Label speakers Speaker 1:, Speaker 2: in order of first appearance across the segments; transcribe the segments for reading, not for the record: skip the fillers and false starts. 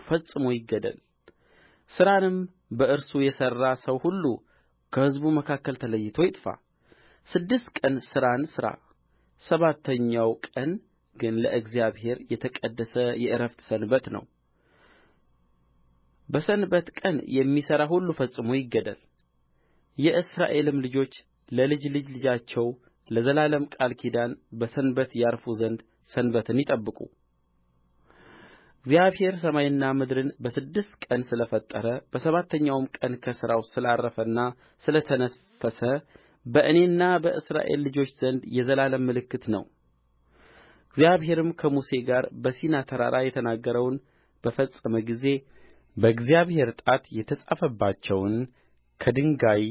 Speaker 1: ፈጽሞ ይገደል ሥራንም በእርሱ የሠራ ሰው ሁሉ ከሕዝቡ መካከል ተለይቶ ይጥፋ 6 ቀን ሥራን ሥራ ሰባተኛው ቀን ግን ለእግዚአብሔር የተቀደሰ የዕረፍት ሰንበት ነው በሰንበት ቀን የሚሠራ ሁሉ ፈጽሞ ይገደል የእስራኤልም ልጆች ለልጅ ልጃቸው ለዘላለም ቃል ኪዳን በሰንበት ያርፉ ዘንድ ሰንበትን ይጠብቁ እግዚአብሔር ሰማይንና ምድርን በ6 ቀን ስለ ፈጠረ በሰባተኛውም ቀን ከሥራው ስላረፈና ስለ ተነፈሰ በእኔና በእስራኤል ልጆች ዘንድ የዘላለም ምልክት ነው እግዚአብሔርም ከሙሴ ጋር በሲና ተራራ የተናገረውን በፈጸመ ጊዜ በእግዚአብሔር ጣት የተጻፈባቸውን ከድንጋይ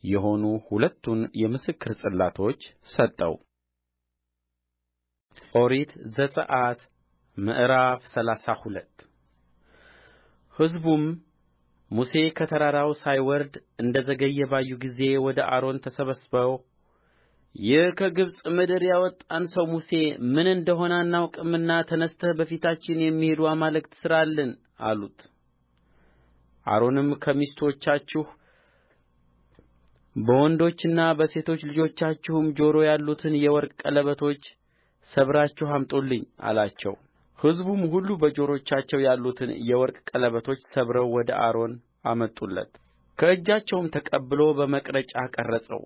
Speaker 1: የሆኑ ሁለቱን የምስክር ጽላቶች ሰጠው ኦሪት ዘጽአት ምዕራፍ 32 ሕዝቡም ሙሴ ከተራራው ሳይወርድ እንደ ዘገየ ባዩ ጊዜ ወደ አሮን ተሰብስበው ይህ ከግብፅ ምድር ያወጣን ሰው ሙሴ ምን እንደ ሆነ አናውቅምና ተነሥተህ በፊታችን የሚሄዱ አማልክት ሥራልን አሉት አሮንም ከሚስቶቻችሁ በወንዶችና በሴቶች ልጆቻችሁም ጆሮ ያሉትን የወርቅ ቀለበቶች ሰብራችሁ አምጡልኝ አላቸው ሕዝቡም ሁሉ በጆሮቻቸው ያሉትን የወርቅ ቀለበቶች ሰብረው ወደ አሮን አመጡለት ከእጃቸውም ተቀብሎ በመቅረጫ ቀረጸው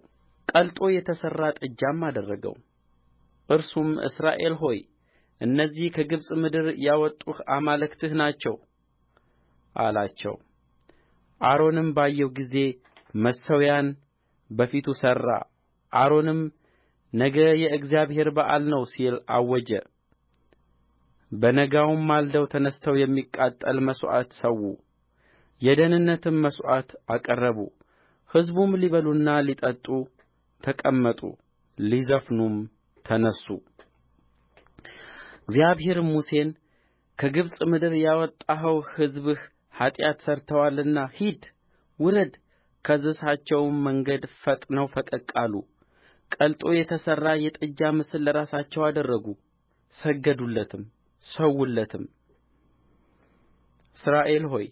Speaker 1: ቀልጦ የተሠራ ጥጃም አደረገው እርሱም እስራኤል ሆይ እነዚህ ከግብፅ ምድር ያወጡህ አማልክትህ ናቸው አላቸው አሮንም ባየው ጊዜ መሠዊያን በፊቱ ሠራ አሮንም ነገ የእግዚአብሔር በዓል ነው ሲል አወጀ በነጋውም ማልደው ተነሥተው የሚቃጠል መሥዋዕት ሠዉ የደኅንነትም መሥዋዕት አቀረቡ ሕዝቡም ሊበሉና ሊጠጡ ተቀመጡ ሊዘፍኑም ተነሡ እግዚአብሔርም ሙሴን ከግብፅ ምድር ያወጣኸው ሕዝብህ ኃጢአት ሠርተዋልና ሂድ ውረድ ካዘዝኋቸውም መንገድ ፈጥነው ፈቀቅ አሉ ቀልጦ የተሠራ የጥጃ ምስል ለራሳቸው አደረጉ ሰገዱለትም ሠዉለትም እስራኤል ሆይ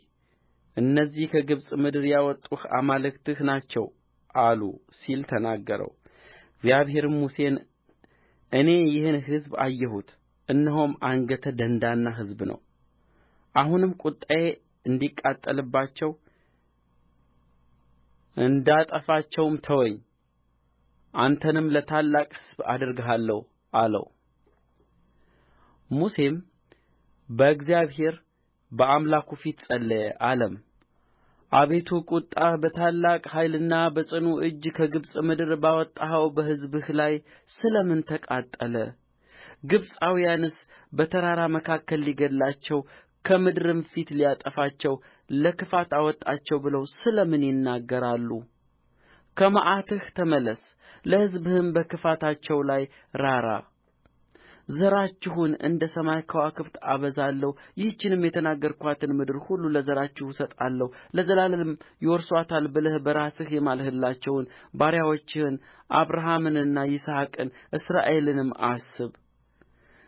Speaker 1: እነዚህ ከግብፅ ምድር ያወጡህ አማልክትህ ናቸው አሉ ሲል ተናገረው እግዚአብሔርም ሙሴን እኔ ይህን ሕዝብ አየሁት እነሆም አንገተ ደንዳና ሕዝብ ነው አሁንም ቍጣዬ እንዲቃጠልባቸው እንዳጠፋቸውም ተወኝ አንተንም ለታላቅ ሕዝብ አደርግሃለሁ አለው ሙሴም በእግዚአብሔር በአምላኩ ፊት ጸለየ አለም አቤቱ ቍጣህ በታላቅ ኃይልና በጽኑ እጅ ከግብፅ ምድር ባወጣኸው በሕዝብህ ላይ ስለ ምን ተቃጠለ ግብፃውያንስ በተራራ መካከል ሊገድላቸው ከምድርም ፊት ሊያጠፋቸው ለክፋት አወጣቸው ብለው ስለ ምን ይናገራሉ ከመዓትህ ተመለስ ለሕዝብህም በክፋታቸው ላይ ራራ ዘራችሁን እንደ ሰማይ ከዋክብት አበዛለሁ ይህችንም የተናገርኋትን ምድር ሁሉ ለዘራችሁ እሰጣለሁ ለዘላለምም ይወርሱአታል ብለህ በራስህ የማልህላቸውን ባሪያዎችህን አብርሃምንና ይስሐቅን እስራኤልንም አስብ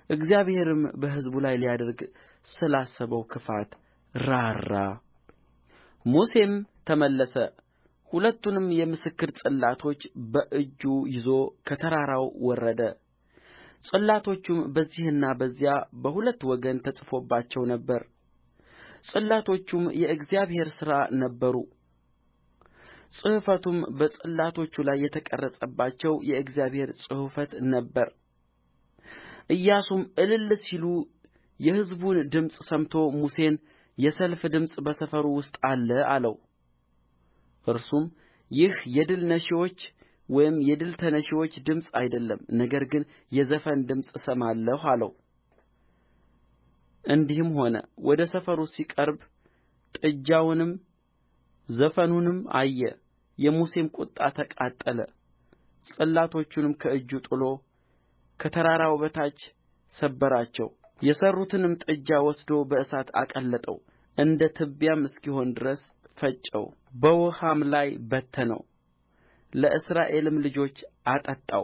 Speaker 1: እግዚአብሔርም በሕዝቡ ላይ ሊያደርግ ስላሰበው ክፋት ራራ ሙሴም ተመለሰ ሁለቱንም የምስክር ጽላቶች በእጁ ይዞ ከተራራው ወረደ ጽላቶቹም በዚህና በዚያ በሁለት ወገን ተጽፎባቸው ነበር ጽላቶቹም የእግዚአብሔር ሥራ ነበሩ ጽሕፈቱም በጽላቶቹ ላይ የተቀረጸባቸው የእግዚአብሔር ጽሕፈት ነበረ ኢያሱም እልል ሲሉ የሕዝቡን ድምፅ ሰምቶ ሙሴን የሰልፍ ድምፅ በሰፈሩ ውስጥ አለ አለው እርሱም ይህ የድል ነሺዎች ወይም የድል ተነሺዎች ድምፅ አይደለም ነገር ግን የዘፈን ድምፅ እሰማለሁ አለው እንዲህም ሆነ ወደ ሰፈሩ ሲቀርብ ጥጃውንም ዘፈኑንም አየ የሙሴም ቍጣ ተቃጠለ ጽላቶቹንም ከእጁ ጥሎ ከተራራው በታች ሰበራቸው የሠሩትንም ጥጃ ወስዶ በእሳት አቀለጠው እንደ ትቢያም እስኪሆን ድረስ ፈጨው በውኃም ላይ በተነው ለእስራኤልም ልጆች አጠጣው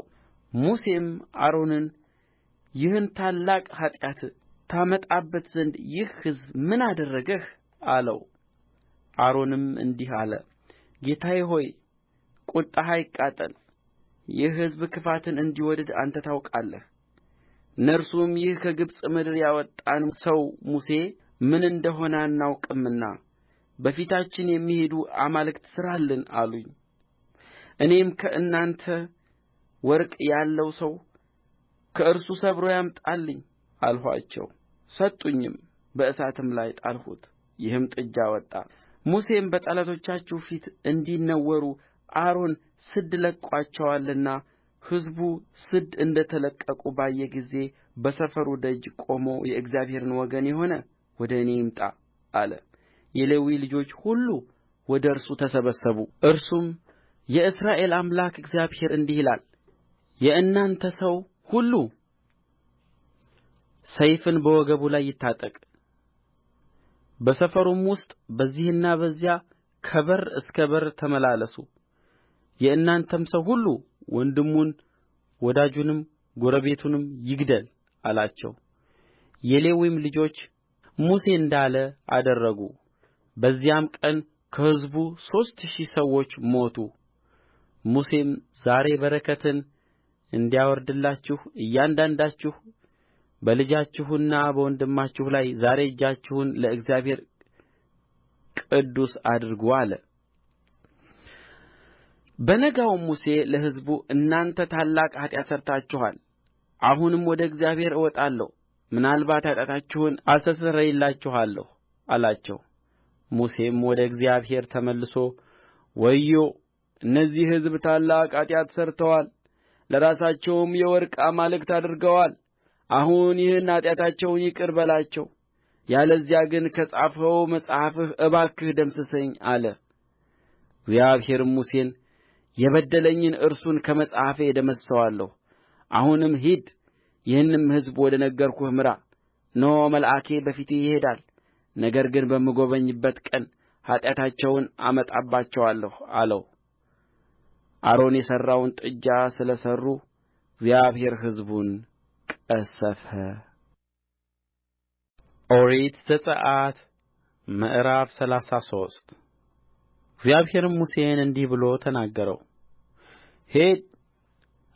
Speaker 1: ሙሴም አሮንን ይህን ታላቅ ኃጢአት ታመጣበት ዘንድ ይህ ሕዝብ ምን አደረገህ አለው። አሮንም እንዲህ አለ፣ ጌታዬ ሆይ ቍጣህ አይቃጠል። ይህ ሕዝብ ክፋትን እንዲወድድ አንተ ታውቃለህ። እነርሱም ይህ ከግብፅ ምድር ያወጣን ሰው ሙሴ ምን እንደ ሆነ አናውቅምና በፊታችን የሚሄዱ አማልክት ሥራልን አሉኝ። እኔም ከእናንተ ወርቅ ያለው ሰው ከእርሱ ሰብሮ ያምጣልኝ አልኋቸው። ሰጡኝም፣ በእሳትም ላይ ጣልሁት፣ ይህም ጥጃ ወጣ። ሙሴም በጠላቶቻችሁ ፊት እንዲነወሩ አሮን ስድ ለቅቋቸዋልና ሕዝቡ ስድ እንደ ተለቀቁ ባየ ጊዜ በሰፈሩ ደጅ ቆሞ የእግዚአብሔርን ወገን የሆነ ወደ እኔ ይምጣ አለ። የሌዊ ልጆች ሁሉ ወደ እርሱ ተሰበሰቡ። እርሱም የእስራኤል አምላክ እግዚአብሔር እንዲህ ይላል፣ የእናንተ ሰው ሁሉ ሰይፍን በወገቡ ላይ ይታጠቅ። በሰፈሩም ውስጥ በዚህና በዚያ ከበር እስከ በር ተመላለሱ። የእናንተም ሰው ሁሉ ወንድሙን ወዳጁንም ጎረቤቱንም ይግደል አላቸው። የሌዊም ልጆች ሙሴ እንዳለ አደረጉ። በዚያም ቀን ከሕዝቡ 3000 ሰዎች ሞቱ። ሙሴም ዛሬ በረከትን እንዲያወርድላችሁ እያንዳንዳችሁ በልጃችሁና በወንድማችሁ ላይ ዛሬ እጃችሁን ለእግዚአብሔር ቅዱስ አድርጉ አለ። በነጋውም ሙሴ ለሕዝቡ እናንተ ታላቅ ኃጢአት ሠርታችኋል። አሁንም ወደ እግዚአብሔር እወጣለሁ፣ ምናልባት ኃጢአታችሁን አስተሰርይላችኋለሁ አላቸው። ሙሴም ወደ እግዚአብሔር ተመልሶ ወዮ እነዚህ ሕዝብ ታላቅ ኃጢአት ሠርተዋል፣ ለራሳቸውም የወርቅ አማልክት አድርገዋል። አሁን ይህን ኃጢአታቸውን ይቅር በላቸው፣ ያለዚያ ግን ከጻፍኸው መጽሐፍህ እባክህ ደምስሰኝ አለ። እግዚአብሔርም ሙሴን የበደለኝን እርሱን ከመጽሐፌ እደመስሰዋለሁ። አሁንም ሂድ፣ ይህንም ሕዝብ ወደ ነገርሁህ ምራ። እነሆ መልአኬ በፊትህ ይሄዳል፣ ነገር ግን በምጐበኝበት ቀን ኃጢአታቸውን አመጣባቸዋለሁ አለው። አሮን የሠራውን ጥጃ ስለ ሠሩ እግዚአብሔር ሕዝቡን ቀሠፈ። ኦሪት ዘጽአት ምዕራፍ 33 እግዚአብሔርም ሙሴን እንዲህ ብሎ ተናገረው። ሂድ፣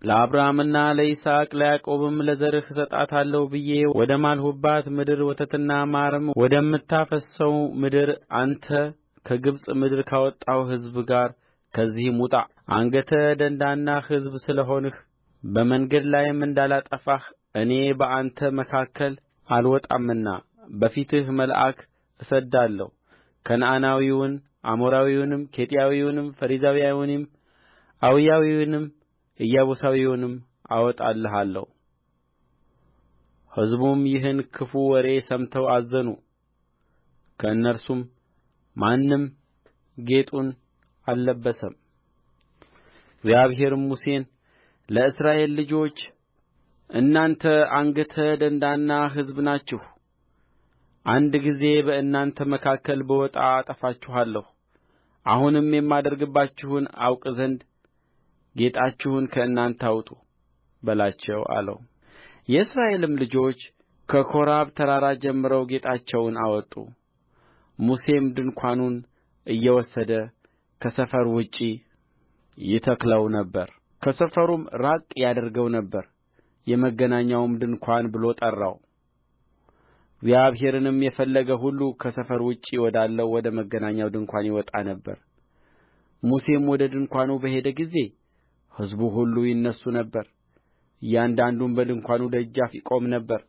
Speaker 1: ለአብርሃምና ለይስሐቅ ለያዕቆብም ለዘርህ እሰጣታለሁ ብዬ ወደ ማልሁባት ምድር ወተትና ማርም ወደምታፈስሰው ምድር አንተ ከግብፅ ምድር ካወጣኸው ሕዝብ ጋር ከዚህም ውጣ። አንገተ ደንዳና ሕዝብ ስለ ሆንህ በመንገድ ላይም እንዳላጠፋህ እኔ በአንተ መካከል አልወጣምና በፊትህ መልአክ እሰድዳለሁ። ከነዓናዊውን፣ አሞራዊውንም፣ ኬጢያዊውንም፣ ፌርዛዊውንም፣ ኤዊያዊውንም ኢያቡሳዊውንም አወጣልሃለሁ። ሕዝቡም ይህን ክፉ ወሬ ሰምተው አዘኑ። ከእነርሱም ማንም ጌጡን አልለበሰም። እግዚአብሔርም ሙሴን ለእስራኤል ልጆች እናንተ አንገተ ደንዳና ሕዝብ ናችሁ። አንድ ጊዜ በእናንተ መካከል ብወጣ አጠፋችኋለሁ። አሁንም የማደርግባችሁን አውቅ ዘንድ ጌጣችሁን ከእናንተ አውጡ በላቸው አለው። የእስራኤልም ልጆች ከኮሬብ ተራራ ጀምረው ጌጣቸውን አወጡ። ሙሴም ድንኳኑን እየወሰደ ከሰፈር ውጭ ይተክለው ነበር፣ ከሰፈሩም ራቅ ያደርገው ነበር። የመገናኛውም ድንኳን ብሎ ጠራው። እግዚአብሔርንም የፈለገ ሁሉ ከሰፈር ውጭ ወዳለው ወደ መገናኛው ድንኳን ይወጣ ነበር። ሙሴም ወደ ድንኳኑ በሄደ ጊዜ ሕዝቡ ሁሉ ይነሡ ነበር፣ እያንዳንዱም በድንኳኑ ደጃፍ ይቆም ነበር።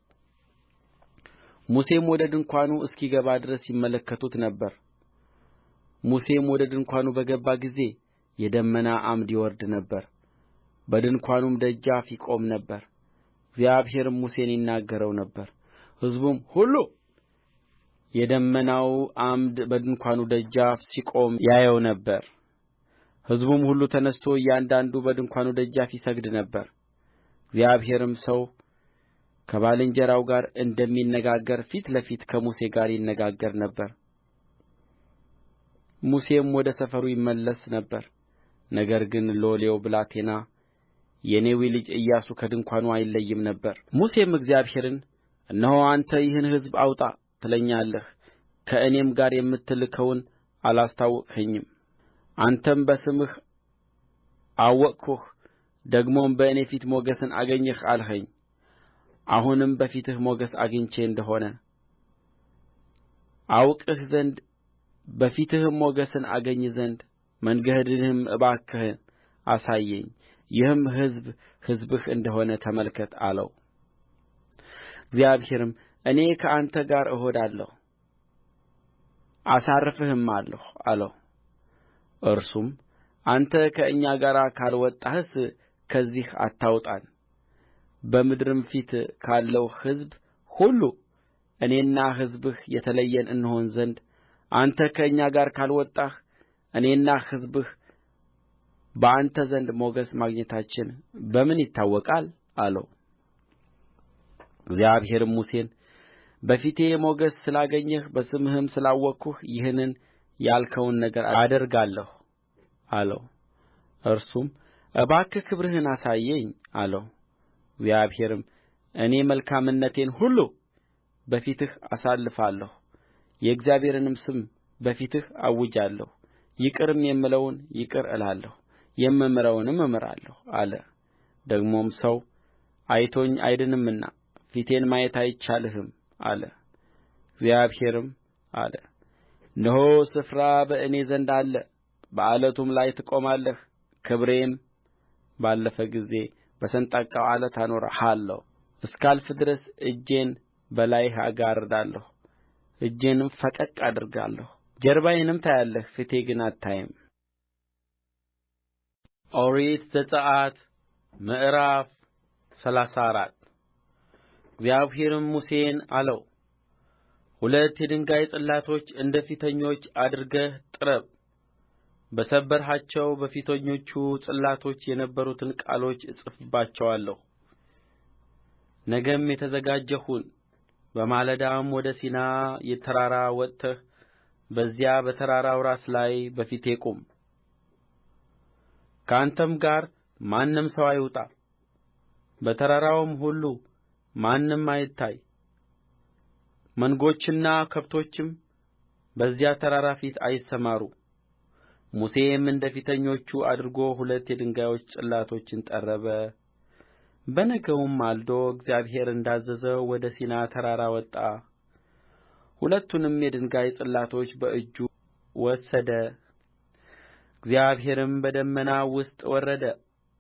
Speaker 1: ሙሴም ወደ ድንኳኑ እስኪገባ ድረስ ይመለከቱት ነበር። ሙሴም ወደ ድንኳኑ በገባ ጊዜ የደመና ዓምድ ይወርድ ነበር፣ በድንኳኑም ደጃፍ ይቆም ነበር። እግዚአብሔርም ሙሴን ይናገረው ነበር፣ ሕዝቡም ሁሉ የደመናው ዓምድ በድንኳኑ ደጃፍ ሲቆም ያየው ነበር። ሕዝቡም ሁሉ ተነሥቶ እያንዳንዱ በድንኳኑ ደጃፍ ይሰግድ ነበር። እግዚአብሔርም ሰው ከባልንጀራው ጋር እንደሚነጋገር ፊት ለፊት ከሙሴ ጋር ይነጋገር ነበር። ሙሴም ወደ ሰፈሩ ይመለስ ነበር፣ ነገር ግን ሎሌው ብላቴና የኔዌ ልጅ ኢያሱ ከድንኳኑ አይለይም ነበር። ሙሴም እግዚአብሔርን እነሆ አንተ ይህን ሕዝብ አውጣ ትለኛለህ፣ ከእኔም ጋር የምትልከውን አላስታወቅኸኝም። አንተም በስምህ አወቅሁህ፣ ደግሞም በእኔ ፊት ሞገስን አገኘህ አልኸኝ። አሁንም በፊትህ ሞገስ አግኝቼ እንደ ሆነ አውቅህ ዘንድ በፊትህም ሞገስን አገኝ ዘንድ መንገድህንም እባክህ አሳየኝ። ይህም ሕዝብ ሕዝብህ እንደ ሆነ ተመልከት አለው። እግዚአብሔርም እኔ ከአንተ ጋር እሄዳለሁ አሳርፍህማለሁ አለው። እርሱም አንተ ከእኛ ጋር ካልወጣህስ ከዚህ አታውጣን። በምድርም ፊት ካለው ሕዝብ ሁሉ እኔና ሕዝብህ የተለየን እንሆን ዘንድ አንተ ከእኛ ጋር ካልወጣህ እኔና ሕዝብህ በአንተ ዘንድ ሞገስ ማግኘታችን በምን ይታወቃል አለው። እግዚአብሔርም ሙሴን በፊቴ ሞገስ ስላገኘህ በስምህም ስላወቅሁህ ይህንን ያልከውን ነገር አደርጋለሁ አለው። እርሱም እባክህ ክብርህን አሳየኝ አለው። እግዚአብሔርም እኔ መልካምነቴን ሁሉ በፊትህ አሳልፋለሁ፣ የእግዚአብሔርንም ስም በፊትህ አውጃለሁ። ይቅርም የምለውን ይቅር እላለሁ፣ የምምረውንም እምራለሁ አለ። ደግሞም ሰው አይቶኝ አይድንምና ፊቴን ማየት አይቻልህም አለ። እግዚአብሔርም አለ እነሆ ስፍራ በእኔ ዘንድ አለ፣ በዓለቱም ላይ ትቆማለህ። ክብሬም ባለፈ ጊዜ በሰንጣቃው ዓለት አኖርሃለሁ። እስካልፍ ድረስ እጄን በላይህ እጋርዳለሁ፣ እጄንም ፈቀቅ አደርጋለሁ። ጀርባዬንም ታያለህ፣ ፊቴ ግን አታይም። ኦሪት ዘጽአት ምዕራፍ 34 እግዚአብሔርም ሙሴን አለው፣ 2 የድንጋይ ጽላቶች እንደ ፊተኞች አድርገህ ጥረብ። በሰበርሃቸው በፊተኞቹ ጽላቶች የነበሩትን ቃሎች እጽፍባቸዋለሁ። ነገም የተዘጋጀህ ሁን። በማለዳም ወደ ሲና ተራራ ወጥተህ በዚያ በተራራው ራስ ላይ በፊቴ ቁም። ከአንተም ጋር ማንም ሰው አይውጣ፣ በተራራውም ሁሉ ማንም አይታይ። መንጎችና ከብቶችም በዚያ ተራራ ፊት አይሰማሩ። ሙሴም እንደ ፊተኞቹ አድርጎ 2 የድንጋይ ጽላቶችን ጠረበ። በነጋውም ማልዶ እግዚአብሔር እንዳዘዘው ወደ ሲና ተራራ ወጣ። 2ቱንም የድንጋይ ጽላቶች በእጁ ወሰደ። እግዚአብሔርም በደመናው ውስጥ ወረደ፣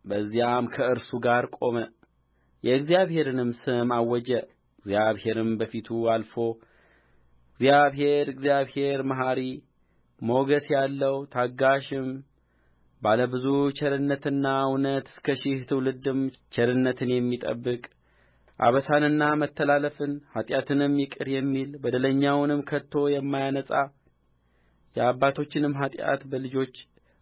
Speaker 1: በዚያም ከእርሱ ጋር ቆመ፣ የእግዚአብሔርንም ስም አወጀ። እግዚአብሔርም በፊቱ አልፎ እግዚአብሔር መሐሪ፣ ሞገስ ያለው ታጋሽም፣ ባለ ብዙ ቸርነትና እውነት እስከ 1000 ትውልድም ቸርነትን የሚጠብቅ አበሳንና መተላለፍን ኃጢአትንም ይቅር የሚል በደለኛውንም ከቶ የማያነጻ የአባቶችንም ኃጢአት በልጆች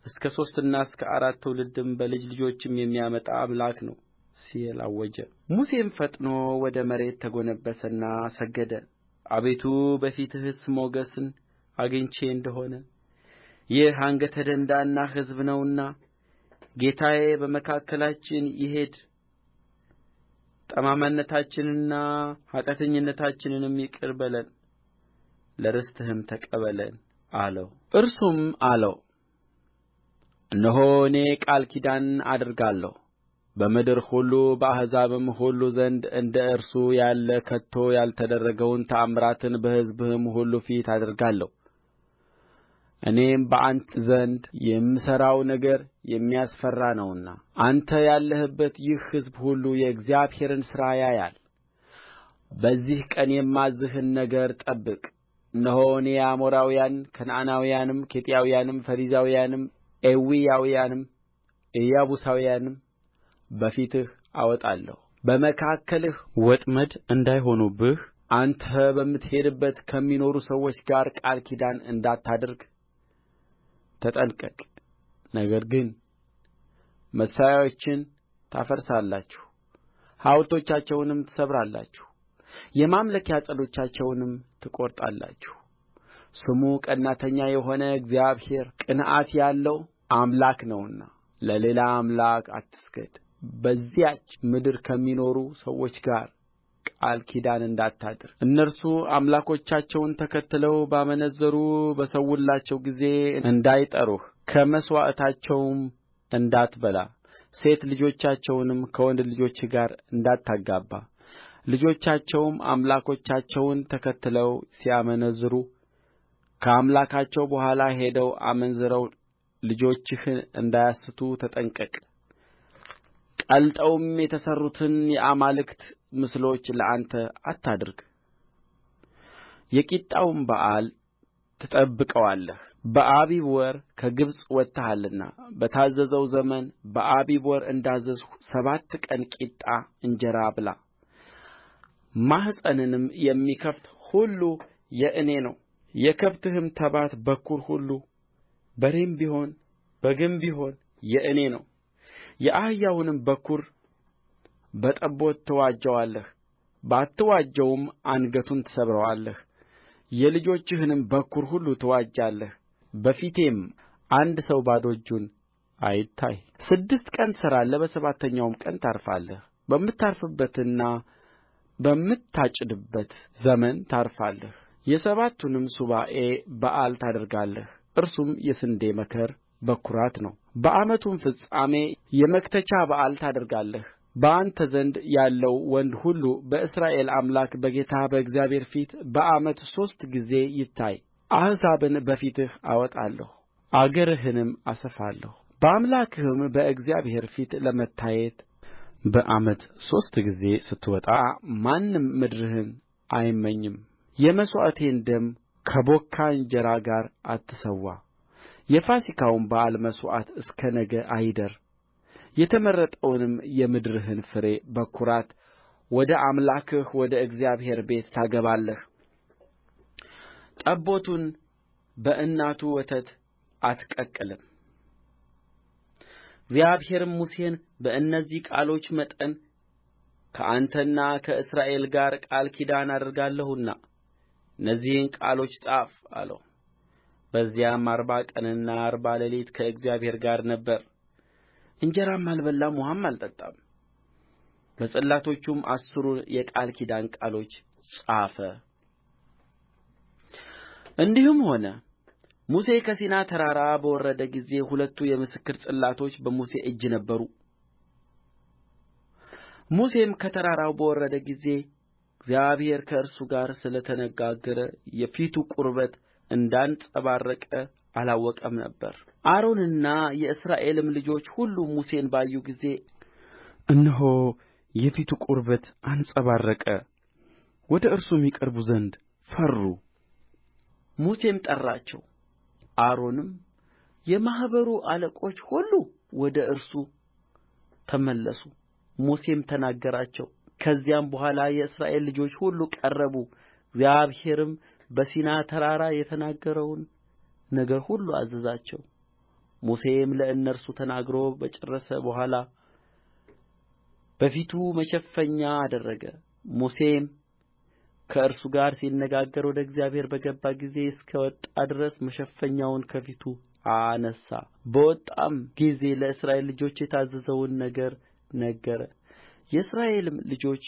Speaker 1: እስከ 3ና እስከ 4 ትውልድም በልጅ ልጆችም የሚያመጣ አምላክ ነው ሲል አወጀ። ሙሴም ፈጥኖ ወደ መሬት ተጐነበሰና ሰገደ። አቤቱ በፊትህስ ሞገስን አግኝቼ እንደሆነ ይህ አንገተ ደንዳና ሕዝብ ነውና ጌታዬ በመካከላችን ይሂድ፣ ጠማምነታችንንና ኃጢአተኝነታችንንም ይቅር በለን፣ ለርስትህም ተቀበለን አለው። እርሱም አለው እነሆ እኔ ቃል ኪዳን አደርጋለሁ በምድር ሁሉ በአሕዛብም ሁሉ ዘንድ እንደ እርሱ ያለ ከቶ ያልተደረገውን ተአምራትን በሕዝብህም ሁሉ ፊት አደርጋለሁ። እኔም በአንተ ዘንድ የምሠራው ነገር የሚያስፈራ ነውና አንተ ያለህበት ይህ ሕዝብ ሁሉ የእግዚአብሔርን ሥራ ያያል። በዚህ ቀን የማዝዝህን ነገር ጠብቅ። እነሆ እኔ አሞራውያን፣ ከነዓናውያንም፣ ኬጢያውያንም፣ ፌርዛውያንም፣ ኤዊያውያንም ኢያቡሳውያንም በፊትህ አወጣለሁ። በመካከልህ ወጥመድ እንዳይሆኑብህ አንተ በምትሄድበት ከሚኖሩ ሰዎች ጋር ቃል ኪዳን እንዳታደርግ ተጠንቀቅ። ነገር ግን መሠዊያዎችን ታፈርሳላችሁ፣ ሐውልቶቻቸውንም ትሰብራላችሁ፣ የማምለኪያ ዐፀዶቻቸውንም ትቈርጣላችሁ። ስሙ ቀናተኛ የሆነ እግዚአብሔር ቅንዓት ያለው አምላክ ነውና ለሌላ አምላክ አትስገድ። በዚያች ምድር ከሚኖሩ ሰዎች ጋር ቃል ኪዳን እንዳታደርግ እነርሱ አምላኮቻቸውን ተከትለው ባመነዘሩ በሠዉላቸው ጊዜ እንዳይጠሩህ ከመሥዋዕታቸውም እንዳትበላ ሴት ልጆቻቸውንም ከወንድ ልጆችህ ጋር እንዳታጋባ ልጆቻቸውም አምላኮቻቸውን ተከትለው ሲያመነዝሩ ከአምላካቸው በኋላ ሄደው አመንዝረው ልጆችህን እንዳያስቱ ተጠንቀቅ ቀልጠውም የተሠሩትን የአማልክት ምስሎች ለአንተ አታድርግ የቂጣውን በዓል ትጠብቀዋለህ በአቢብ ወር ከግብፅ ወጥተሃልና በታዘዘው ዘመን በአቢብ ወር እንዳዘዝሁህ 7 ቀን ቂጣ እንጀራ ብላ ማኅፀንንም የሚከፍት ሁሉ የእኔ ነው የከብትህም ተባት በኵር ሁሉ በሬም ቢሆን በግም ቢሆን የእኔ ነው የአህያውንም በኵር በጠቦት ትዋጀዋለህ ባትዋጀውም አንገቱን ትሰብረዋለህ የልጆችህንም በኵር ሁሉ ትዋጃለህ በፊቴም አንድ ሰው ባዶ እጁን አይታይ 6 ቀን ትሠራለህ በሰባተኛውም ቀን ታርፋለህ በምታርፍበትና በምታጭድበት ዘመን ታርፋለህ የሰባቱንም ሱባዔ በዓል ታደርጋለህ እርሱም የስንዴ መከር በኵራት ነው በዓመቱም ፍጻሜ የመክተቻ በዓል ታደርጋለህ በአንተ ዘንድ ያለው ወንድ ሁሉ በእስራኤል አምላክ በጌታ በእግዚአብሔር ፊት በዓመት 3 ጊዜ ይታይ አሕዛብን በፊትህ አወጣለሁ አገርህንም አሰፋለሁ በአምላክህም በእግዚአብሔር ፊት ለመታየት በዓመት 3 ጊዜ ስትወጣ ማንም ምድርህን አይመኝም የመሥዋዕቴን ደም ከቦካ እንጀራ ጋር አትሠዋ የፋሲካውም በዓል መሥዋዕት እስከ ነገ አይደር የተመረጠውንም የምድርህን ፍሬ በኵራት ወደ አምላክህ ወደ እግዚአብሔር ቤት ታገባለህ ጠቦቱን በእናቱ ወተት አትቀቅልም እግዚአብሔርም ሙሴን በእነዚህ ቃሎች መጠን ከአንተና ከእስራኤል ጋር ቃል ኪዳን አድርጌአለሁና እነዚህን ቃሎች ጻፍ አለው በዚያም 40 ቀንና 40 ሌሊት ከእግዚአብሔር ጋር ነበረ እንጀራም አልበላም ውኃም አልጠጣም በጽላቶቹም 10ሩን የቃል ኪዳን ቃሎች ጻፈ እንዲህም ሆነ ሙሴ ከሲና ተራራ በወረደ ጊዜ 2ቱ የምስክር ጽላቶች በሙሴ እጅ ነበሩ ሙሴም ከተራራው በወረደ ጊዜ እግዚአብሔር ከእርሱ ጋር ስለ ተነጋገረ የፊቱ ቁርበት እንዳንጸባረቀ አላወቀም ነበር አሮንና የእስራኤልም ልጆች ሁሉ ሙሴን ባዩ ጊዜ እነሆ የፊቱ ቁርበት አንጸባረቀ ወደ እርሱም ይቀርቡ ዘንድ ፈሩ ሙሴም ጠራቸው አሮንም የማኅበሩ አለቆች ሁሉ ወደ እርሱ ተመለሱ ሙሴም ተናገራቸው ከዚያም በኋላ የእስራኤል ልጆች ሁሉ ቀረቡ እግዚአብሔርም በሲና ተራራ የተናገረውን ነገር ሁሉ አዘዛቸው ሙሴም ለእነርሱ ተናግሮ በጨረሰ በኋላ በፊቱ መሸፈኛ አደረገ ሙሴም ከእርሱ ጋር ሲነጋገር ወደ እግዚአብሔር በገባ ጊዜ እስከ ወጣ ድረስ መሸፈኛውን ከፊቱ አነሣ በወጣም ጊዜ ለእስራኤል ልጆች የታዘዘውን ነገር ነገረ የእስራኤልም ልጆች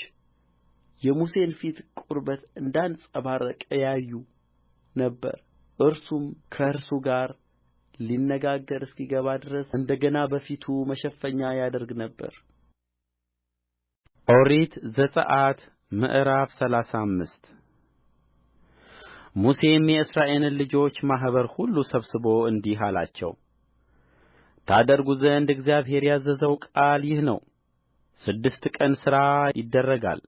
Speaker 1: የሙሴን ፊት ቁርበት እንዳንጸባረቀ ያዩ ነበር እርሱም ከእርሱ ጋር ሊነጋገር እስኪገባ ድረስ እንደ ገና በፊቱ መሸፈኛ ያደርግ ነበር ኦሪት ዘጽአት ምዕራፍ 35 ሙሴም የእስራኤልን ልጆች ማኅበር ሁሉ ሰብስቦ እንዲህ አላቸው ታደርጉ ዘንድ እግዚአብሔር ያዘዘው ቃል ይህ ነው 6 ቀን ሥራ ይደረጋል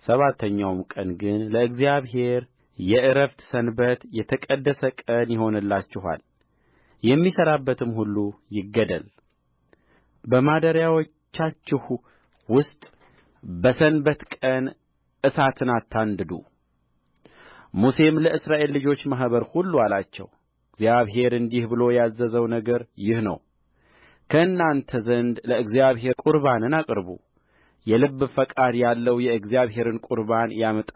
Speaker 1: ሰባተኛውም ቀን ግን ለእግዚአብሔር የዕረፍት ሰንበት የተቀደሰ ቀን ይሆንላችኋል የሚሠራበትም ሁሉ ይገደል በማደሪያዎቻችሁ ውስጥ በሰንበት ቀን እሳትን አታንድዱ ሙሴም ለእስራኤል ልጆች ማኅበር ሁሉ አላቸው እግዚአብሔር እንዲህ ብሎ ያዘዘው ነገር ይህ ነው ከእናንተ ዘንድ ለእግዚአብሔር ቍርባንን አቅርቡ የልብ ፈቃድ ያለው የእግዚአብሔርን ቍርባን ያምጣ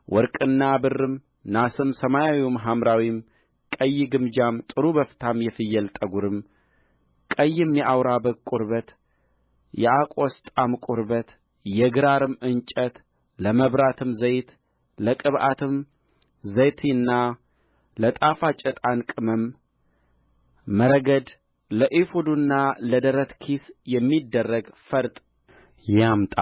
Speaker 1: ወርቅና ብርም ናስም ሰማያዊም ሐምራዊም ቀይ ግምጃም ጥሩ በፍታም የፍየል ጠጕርም ቀይም የአውራ በግ ቁርበት የአቆስጣም ቁርበት የግራርም እንጨት ለመብራትም ዘይት ለቅብዓትም ዘይትና ለጣፋጭ ዕጣን ቅመም መረግድ ለኤፉዱና ለደረት ኪስ የሚደረግ ፈርጥ ያምጣ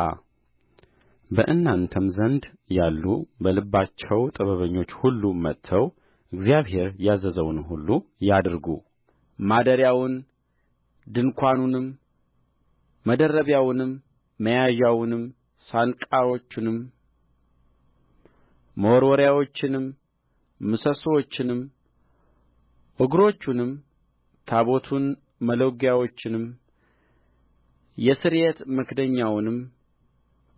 Speaker 1: በእናንተም ዘንድ ያሉ በልባቸው ጥበበኞች ሁሉ መጥተው እግዚአብሔር ያዘዘውን ሁሉ ያድርጉ ማደሪያውን ድንኳኑንም መደረቢያውንም መያዣውንም ሳንቆቹንም መወርወሪያዎቹንም ምሰሶቹንም እግሮቹንም ታቦቱን መሎጊያዎቹንም የስርየት መክደኛውንም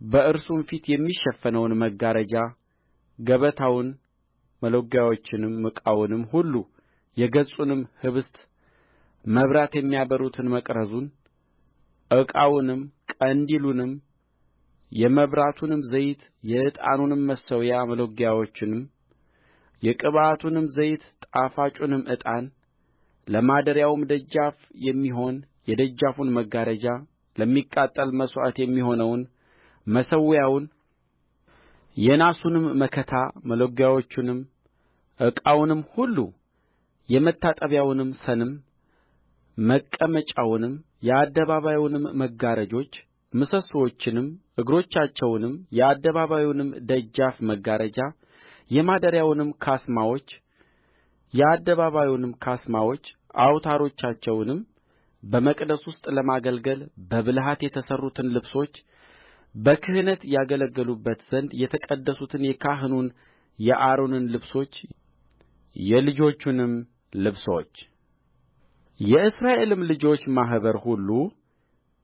Speaker 1: በእርሱም ፊት የሚሸፈነውን መጋረጃ ገበታውን መሎጊያዎቹንም ዕቃውንም ሁሉ የገጹንም ኅብስት መብራት የሚያበሩትን መቅረዙን ዕቃውንም ቀንዲሉንም የመብራቱንም ዘይት የዕጣኑንም መሠዊያ መሎጊያዎቹንም የቅብዓቱንም ዘይት ጣፋጩንም ዕጣን ለማደሪያውም ደጃፍ የሚሆን የደጃፉን መጋረጃ ለሚቃጠል መሥዋዕት የሚሆነውን መሠዊያውን የናሱንም መከታ መሎጊያዎቹንም ዕቃውንም ሁሉ የመታጠቢያውንም ሰንም መቀመጫውንም የአደባባዩንም መጋረጆች ምሰሶቹንም እግሮቻቸውንም የአደባባዩንም ደጃፍ መጋረጃ የማደሪያውንም ካስማዎች የአደባባዩንም ካስማዎች አውታሮቻቸውንም በመቅደስ ውስጥ ለማገልገል በብልሃት የተሠሩትን ልብሶች በክህነት ያገለግሉበት ዘንድ የተቀደሱትን የካህኑን የአሮንን ልብሶች የልጆቹንም ልብሶች የእስራኤልም ልጆች ማኅበር ሁሉ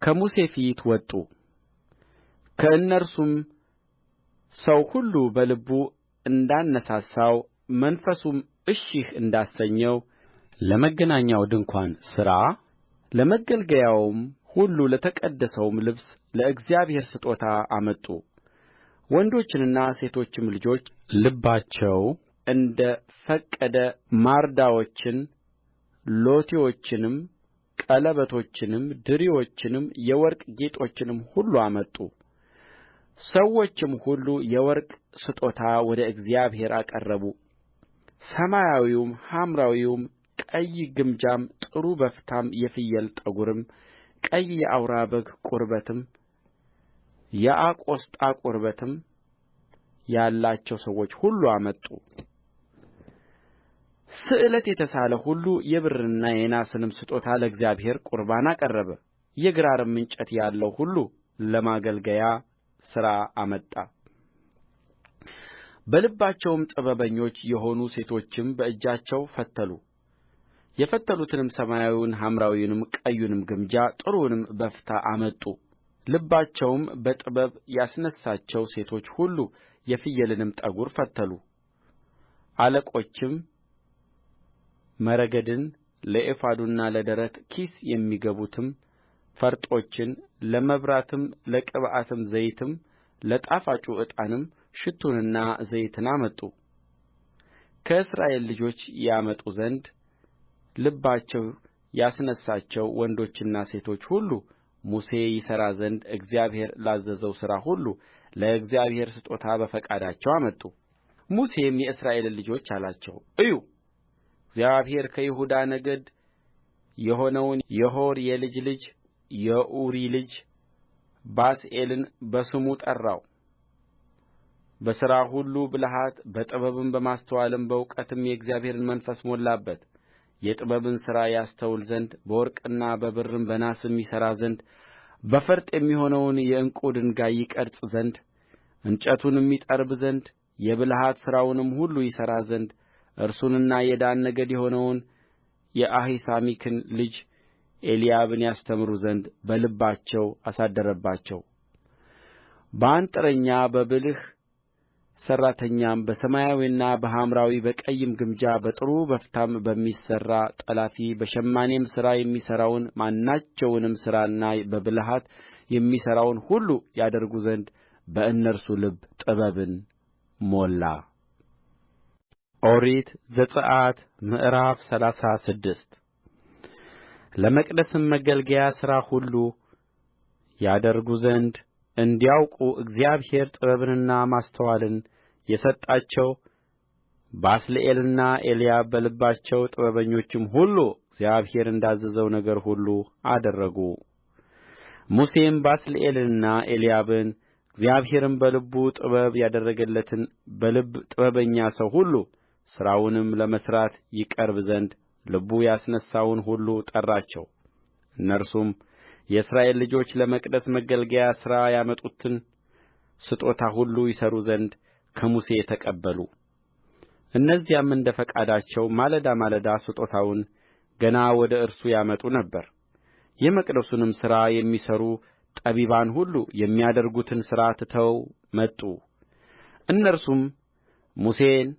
Speaker 1: ከሙሴ ፊት ወጡ ከእነርሱም ሰው ሁሉ በልቡ እንዳነሣሣው መንፈሱም እሺህ እንዳሰኘው ለመገናኛው ድንኳን ሥራ ለማገልገያውም ሁሉ ለተቀደሰውም ልብስ ለእግዚአብሔር ስጦታ አመጡ ወንዶችና ሴቶችም ልጆች ልባቸው እንደ ፈቀደ ማርዳዎችን ሎቲዎችንም ቀለበቶችንም ድሪዎችንም የወርቅ ጌጦችንም ሁሉ አመጡ ሰዎችም ሁሉ የወርቅ ስጦታ ወደ እግዚአብሔር አቀረቡ ሰማያዊም ሐምራዊም ቀይ ግምጃም ጥሩ በፍታም የፍየል ጠጕርም ቀይ የአውራ በግ ቁርበትም የአቆስጣ ቁርበትም ያላቸው ሰዎች ሁሉ አመጡ ስእለት የተሳለ ሁሉ የብርንና የናስንም ስጦታ ለእግዚአብሔር ቍርባን አቀረበ የግራርም እንጨት ያለው ሁሉ ለማገልገያ ሥራ አመጣ በልባቸውም ጥበበኞች የሆኑ ሴቶችም በእጃቸው ፈተሉ የፈተሉትንም ሰማያዊውን ሐምራዊውንም ቀዩንም ግምጃ ጥሩውንም በፍታ አመጡ ልባቸውም በጥበብ ያስነሣቸው ሴቶች ሁሉ የፍየልንም ጠጕር ፈተሉ አለቆችም መረግድን ለኤፉድና ለደረት ኪስ የሚገቡትም ፈርጦችን ለመብራትም ለቅብዓትም ዘይትም ለጣፋጭ ዕጣንም ሽቱንና ዘይትን አመጡ ከእስራኤል ልጆች ያመጡ ዘንድ ልባቸው ያስነሣቸው ወንዶችና ሴቶች ሁሉ ሙሴ ይሠራ ዘንድ እግዚአብሔር ላዘዘው ሥራ ሁሉ ለእግዚአብሔር ስጦታ በፈቃዳቸው አመጡ ሙሴም የእስራኤልን ልጆች አላቸው እዩ እግዚአብሔር ከይሁዳ ነገድ የሆነውን የሆር የልጅ ልጅ የኡሪ ልጅ ባስልኤልን በስሙ ጠራው በሥራ ሁሉ ብልሃት በጥበብም በማስተዋልም በእውቀትም የእግዚአብሔርን መንፈስ ሞላበት የጥበብን ሥራ ያስተውል ዘንድ በወርቅና በብርም በናስም ይሠራ ዘንድ በፈርጥ የሚሆነውን የዕንቍ ድንጋይ ይቀርጽ ዘንድ እንጨቱንም ይጠርብ ዘንድ የብልሃት ሥራውንም ሁሉ ይሠራ ዘንድ እርሱንና የዳን ነገድ የሆነውን የአሂሳሚክን ልጅ ኤልያብን ያስተምሩ ዘንድ በልባቸው አሳደረባቸው በአንጥረኛ በብልህ ሠራተኛም በሰማያዊና በሐምራዊ በቀይም ግምጃ በጥሩ በፍታም በሚሠራ ጠላፊ በሸማኔም ሥራ የሚሠራውን ማናቸውንም ሥራና በብልሃት የሚሠራውን ሁሉ ያደርጉ ዘንድ በእነርሱ ልብ ጥበብን ሞላ ኦሪት ዘጽአት ምዕራፍ 36 ለመቅደስም ማገልገያ ሥራ ሁሉ ያደርጉ ዘንድ
Speaker 2: እንዲያውቁ እግዚአብሔር ጥበብንና ማስተዋልን የሰጣቸው ባስልኤልና ኤልያብ በልባቸው ጥበበኞችም ሁሉ እግዚአብሔር እንዳዘዘው ነገር ሁሉ አደረጉ። ሙሴም ባስልኤልንና ኤልያብን እግዚአብሔርም በልቡ ጥበብ ያደረገለትን በልብ ጥበበኛ ሰው ሁሉ ሥራውንም ለመሥራት ይቀርብ ዘንድ ልቡ ያስነሣውን ሁሉ ጠራቸው። እነርሱም የእስራኤል ልጆች ለመቅደስ ማገልገያ ሥራ ያመጡትን ስጦታ ሁሉ ይሠሩ ዘንድ ከሙሴ ተቀበሉ። እነዚያም እንደ ፈቃዳቸው ማለዳ ማለዳ ስጦታውን ገና ወደ እርሱ ያመጡ ነበር። የመቅደሱንም ሥራ የሚሠሩ ጠቢባን ሁሉ የሚያደርጉትን ሥራ ትተው መጡ። እነርሱም ሙሴን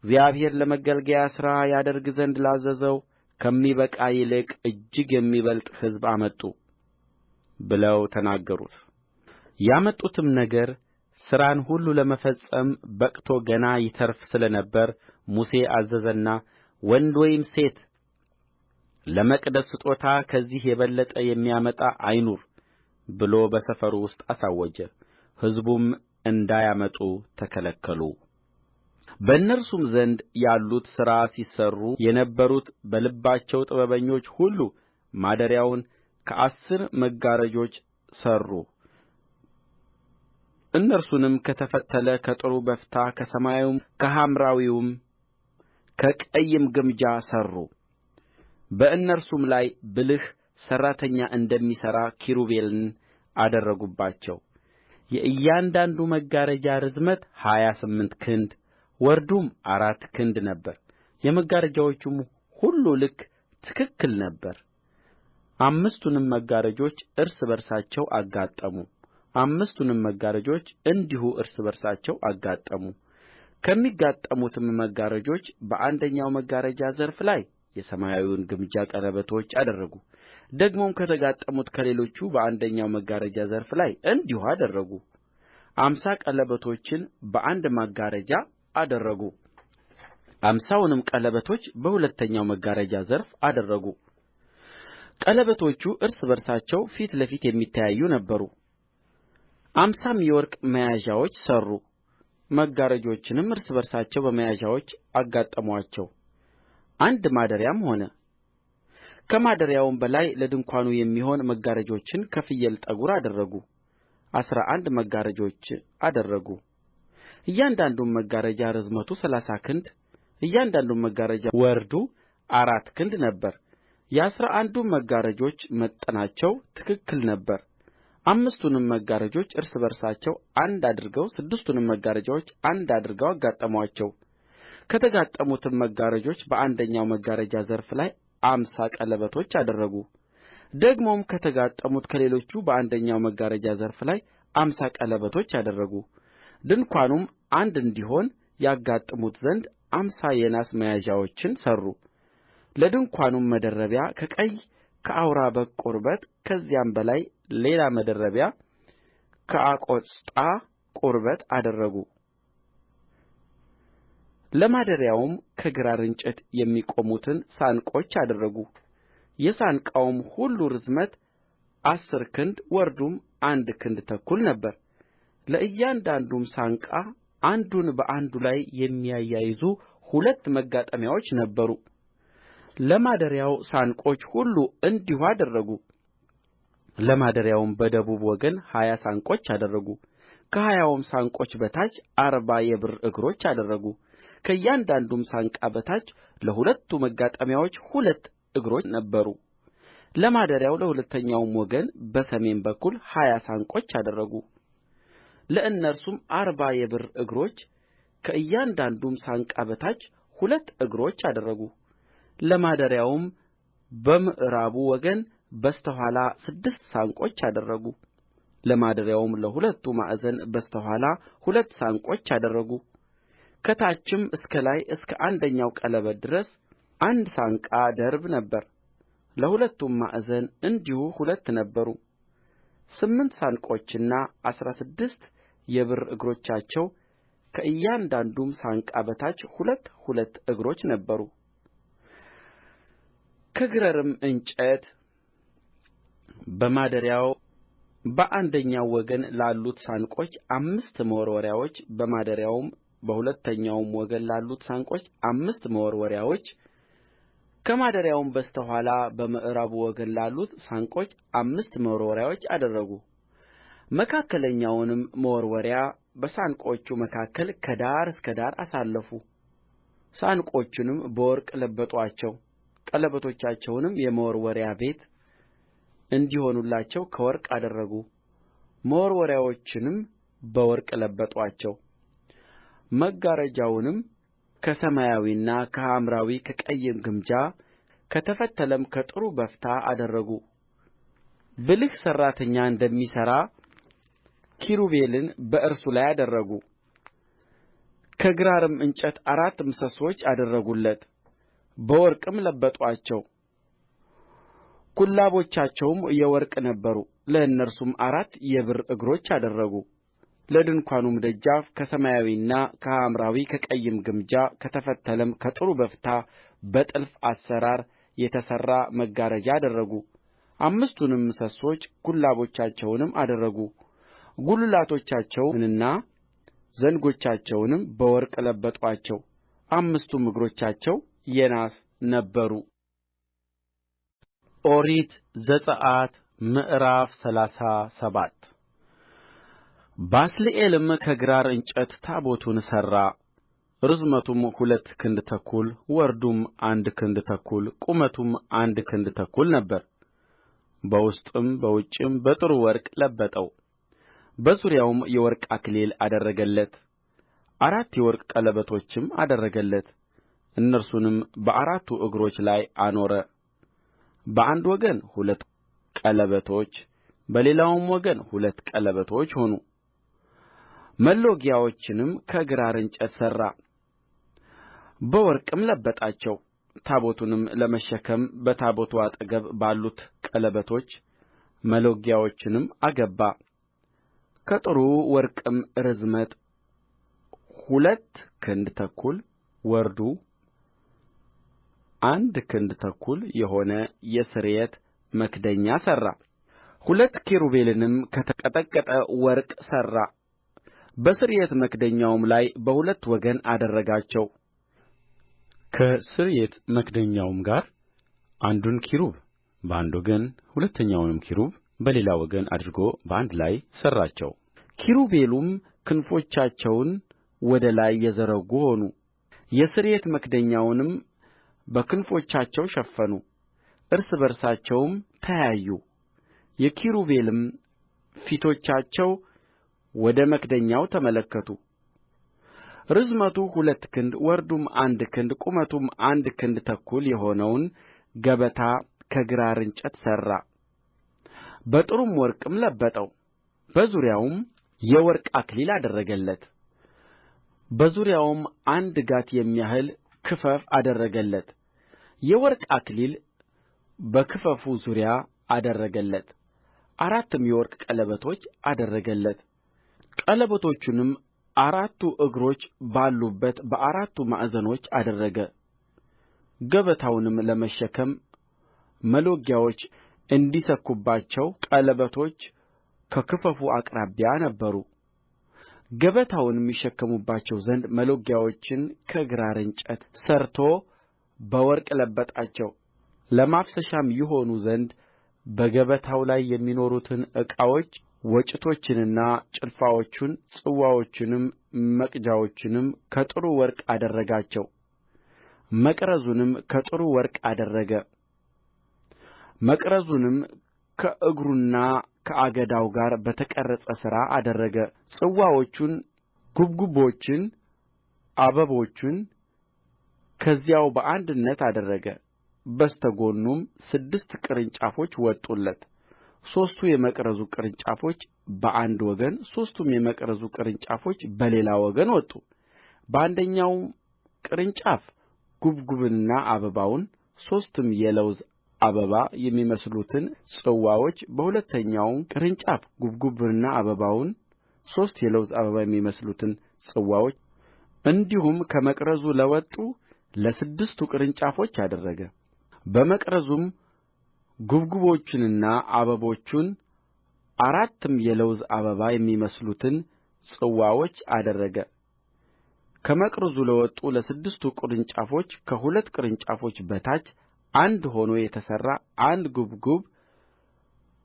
Speaker 2: እግዚአብሔር ለማገልገያ ሥራ ያደርግ ዘንድ ላዘዘው ከሚበቃ ይልቅ እጅግ የሚበልጥ ሕዝብ አመጡ ብለው ተናገሩት። ያመጡትም ነገር ሥራን ሁሉ ለመፈጸም በቅቶ ገና ይተርፍ ስለ ነበር ሙሴ አዘዘና ወንድ ወይም ሴት ለመቅደስ ስጦታ ከዚህ የበለጠ የሚያመጣ አይኑር ብሎ በሰፈሩ ውስጥ አሳወጀ። ሕዝቡም እንዳያመጡ ተከለከሉ። በእነርሱም ዘንድ ያሉት ሥራ ሲሠሩ የነበሩት በልባቸው ጥበበኞች ሁሉ ማደሪያውን ከ10 መጋረጆች ሠሩ። እነርሱንም ከተፈተለ ከጥሩ በፍታ ከሰማያዊም ከሐምራዊም ከቀይም ግምጃ ሠሩ። በእነርሱም ላይ ብልህ ሠራተኛ እንደሚሠራ ኪሩቤልን አደረጉባቸው። የእያንዳንዱ መጋረጃ ርዝመት 28 ክንድ ወርዱም 4 ክንድ ነበረ። የመጋረጆቹም ሁሉ ልክ ትክክል ነበረ። አምስቱንም መጋረጆች እርስ በርሳቸው አጋጠሙ። አምስቱንም መጋረጆች እንዲሁ እርስ በርሳቸው አጋጠሙ። ከሚጋጠሙትም መጋረጆች በአንደኛው መጋረጃ ዘርፍ ላይ የሰማያዊውን ግምጃ ቀለበቶች አደረጉ። ደግሞም ከተጋጠሙት ከሌሎቹ በአንደኛው መጋረጃ ዘርፍ ላይ እንዲሁ አደረጉ። 50 ቀለበቶችን በአንድ መጋረጃ አደረጉ። 50ውንም ቀለበቶች በሁለተኛው መጋረጃ ዘርፍ አደረጉ። ቀለበቶቹ እርስ በርሳቸው ፊት ለፊት የሚተያዩ ነበሩ። 50ም የወርቅ መያዣዎች ሠሩ። መጋረጆችንም እርስ በርሳቸው በመያዣዎች አጋጠሙአቸው። አንድ ማደሪያም ሆነ። ከማደሪያውም በላይ ለድንኳኑ የሚሆኑ መጋረጆችን ከፍየል ጠጕር አደረጉ። 11 መጋረጆች አደረጉ። እያንዳንዱም መጋረጃ ርዝመቱ 30 ክንድ እያንዳንዱም መጋረጃ ወርዱ 4 ክንድ ነበረ። የ11ዱም መጋረጆች መጠናቸው ትክክል ነበረ። አምስቱንም መጋረጆች እርስ በርሳቸው አንድ አድርገው ስድስቱንም መጋረጆች አንድ አድርገው አጋጠሙአቸው። ከተጋጠሙትም መጋረጆች በአንደኛው መጋረጃ ዘርፍ ላይ 50 ቀለበቶች አደረጉ። ደግሞም ከተጋጠሙት ከሌሎቹ በአንደኛው መጋረጃ ዘርፍ ላይ 50 ቀለበቶች አደረጉ። ድንኳኑም አንድ እንዲሆን ያጋጥሙት ዘንድ 50 የናስ መያዣዎችን ሠሩ። ለድንኳኑም መደረቢያ ከቀይ ከአውራ በግ ቁርበት ከዚያም በላይ ሌላ መደረቢያ ከአቆስጣ ቁርበት አደረጉ። ለማደሪያውም ከግራር እንጨት የሚቆሙትን ሳንቆች አደረጉ። የሳንቃውም ሁሉ ርዝመት 10 ክንድ ወርዱም 1 ክንድ ተኩል ነበረ። ለእያንዳንዱም ሳንቃ አንዱን በአንዱ ላይ የሚያያይዙ 2 መጋጠሚያዎች ነበሩ። ለማደሪያው ሳንቆች ሁሉ እንዲሁ አደረጉ። ለማደሪያውም በደቡብ ወገን 20 ሳንቆች አደረጉ። ከ20ውም ሳንቆች በታች 40 የብር እግሮች አደረጉ። ከእያንዳንዱም ሳንቃ በታች ለሁለቱ መጋጠሚያዎች 2 እግሮች ነበሩ። ለማደሪያው ለሁለተኛው ወገን በሰሜን በኩል 20 ሳንቆች አደረጉ። ለእነርሱም 40 የብር እግሮች ከእያንዳንዱም ሳንቃ በታች 2 እግሮች አደረጉ። ለማደሪያውም በምዕራቡ ወገን በስተ ኋላ 6 ሳንቆች አደረጉ። ለማደሪያውም ለሁለቱ ማዕዘን በስተ ኋላ 2 ሳንቆች አደረጉ። ከታችም እስከ ላይ እስከ አንደኛው ቀለበት ድረስ 1 ሳንቃ ድርብ ነበረ። ለሁለቱም ማዕዘን እንዲሁ 2 ነበሩ። 8 ሳንቆችና 16 የብር እግሮቻቸው ከእያንዳንዱም ሳንቃ በታች 2 እግሮች ነበሩ። ከግራርም እንጨት በማደሪያው በአንደኛው ወገን ላሉት ሳንቆች 5 መወርወሪያዎች በማደሪያውም በሁለተኛው ወገን ላሉት ሳንቆች 5 መወርወሪያዎች ከማደሪያውም በስተ ኋላ በምዕራቡ ወገን ላሉት ሳንቆች 5 መወርወሪያዎች አደረጉ መካከለኛውንም መወርወሪያ በሳንቆቹ መካከል ከዳር እስከ ዳር አሳለፉ ሳንቆቹንም በወርቅ ለበጡአቸው ቀለበቶቻቸውንም የመወርወሪያ ቤት እንዲሆኑላቸው ከወርቅ አደረጉ መወርወሪያዎቹንም በወርቅ ለበጡአቸው መጋረጃውንም ከሰማያዊና ከሐምራዊ ከቀይም ግምጃ ከተፈተለም ከጥሩ በፍታ አደረጉ ብልህ ሠራተኛ እንደሚሠራ ኪሩቤልን በእርሱ ላይ አደረጉ ከግራርም እንጨት 4 ምሰሶች አደረጉለት በወርቅም ለበጡአቸው ኩላቦቻቸውም የወርቅ ነበሩ ለእነርሱም 4 የብር እግሮች አደረጉ ለድንኳኑም ደጃፍ ከሰማያዊና ከሐምራዊ ከቀይም ግምጃ ከተፈተለም ከጥሩ በፍታ በጥልፍ አሠራር የተሠራ መጋረጃ አደረጉ 5ቱንም ምሰሶች ኩላቦቻቸውንም አደረጉ ጕልላቶቻቸውንና ዘንጎቻቸውንም በወርቅ ለበጡአቸው 5ቱም እግሮቻቸው የናስ ነበሩ ኦሪት ዘጽአት ምዕራፍ 37 ባስልኤልም ከግራር እንጨት ታቦቱን ሠራ ርዝመቱም 2 ክንድ ተኩል ወርዱም 1 ክንድ ተኩል ቁመቱም 1 ክንድ ተኩል ነበረ በውስጥም በውጭም በጥሩ ወርቅ ለበጠው በዙሪያውም የወርቅ አክሊል አደረገለት 4 የወርቅ ቀለበቶችም አደረገለት እነርሱንም በአራቱ እግሮቹ ላይ አኖረ በአንድ ወገን 2 ቀለበቶች በሌላውም ወገን 2 ቀለበቶች ሆኑ መሎጊያዎቹንም ከግራር እንጨት ሠራ በወርቅም ለበጣቸው ታቦቱንም ለመሸከም በታቦቱ አጠገብ ባሉት ቀለበቶች መሎጊያዎቹንም አገባ ከጥሩ ወርቅም ርዝመት 2 ክንድ ተኩል ወርዱ 1 ክንድ ተኩል የሆነ የስርየት መክደኛ ሠራ 2 ኪሩቤልንም ከተቀጠቀጠ ወርቅ ሠራ በስርየት መክደኛውም ላይ በሁለት ወገን አደረጋቸው ከስርየት መክደኛውም ጋር አንዱን ኪሩብ በአንድ ወገን ሁለተኛውንም ኪሩብ በሌላ ወገን አድርጎ በአንድ ላይ ሠራቸው ኪሩቤልም ክንፎቻቸውን ወደ ላይ የዘረጉ ሆኑ የስርየት መክደኛውንም በክንፎቻቸው ሸፈኑ እርስ በርሳቸውም ተያዩ የኪሩቤልም ፊቶቻቸው ወደ መክደኛው ተመለከቱ ርዝመቱ 2 ክንድ ወርዱም 1 ክንድ ቁመቱም 1 ክንድ ተኩል የሆነውን ገበታ ከግራር እንጨት ሠራ በጥሩም ወርቅም ለበጠው በዙሪያውም የወርቅ አክሊል አደረገለት በዙሪያውም 1 ጋት የሚያህል ክፈፍ አደረገለት የወርቅ አክሊል በክፈፉ ዙሪያ አደረገለት 4 የወርቅ ቀለበቶች አደረገለት ቀለበቶቹንም 4 እግሮች ባሉበት በአራቱ ማዕዘኖች አደረገ ገበታውንም ለመሸከም መሎጊያዎች እንዲሰኩባቸው ቀለበቶች ከክፈፉ አቅራቢያ ነበሩ ገበታውንም ይሸከሙባቸው ዘንድ መሎጊያዎችን ከግራር እንጨት ሠርቶ በወርቅ ለበጣቸው ለማፍሰሻም ይሆኑ ዘንድ በገበታው ላይ የሚኖሩትን ዕቃዎች ወጭቶቹንና ጭልፋዎቹን ጽዋዎቹንም መቅጃዎቹንም ከጥሩ ወርቅ አደረጋቸው መቅረዙንም ከጥሩ ወርቅ አደረገ መቅረዙንም ከእግሩና ከአገዳው ጋር በተቀረጸ ሥራ አደረገ ጽዋዎቹን ጉብጉቦቹን አበቦቹን ከዚያው በአንድነት አደረገ በስተ ጎኑም 6 ቅርንጫፎች ወጡለት 3 የመቅረዙ ቅርንጫፎች በአንድ ወገን 3ቱም የመቅረዙ ቅርንጫፎች በሌላ ወገን ወጡ በአንደኛው ቅርንጫፍ ጉብጉቡንና አበባውን 3 የለውዝ አበባ የሚመስሉትን ጽዋዎች በሁለተኛውም ቅርንጫፍ ጉብጉቡንና አበባውን 3 የለውዝ አበባ የሚመስሉትን ጽዋዎች እንዲሁም ከመቅረዙ ለወጡ ለ6ቱ ቅርንጫፎች አደረገ በመቅረዙም ጉብጉቦቹንና አበቦቹን አራትም የለውዝ አበባ የሚመስሉትን ጽዋዎች አደረገ ከመቅረዙ ለወጡ ለስድስቱ ቅርንጫፎች ከሁለት ቅርንጫፎች በታች አንድ ሆኖ የተሠራ አንድ ጕብጕብ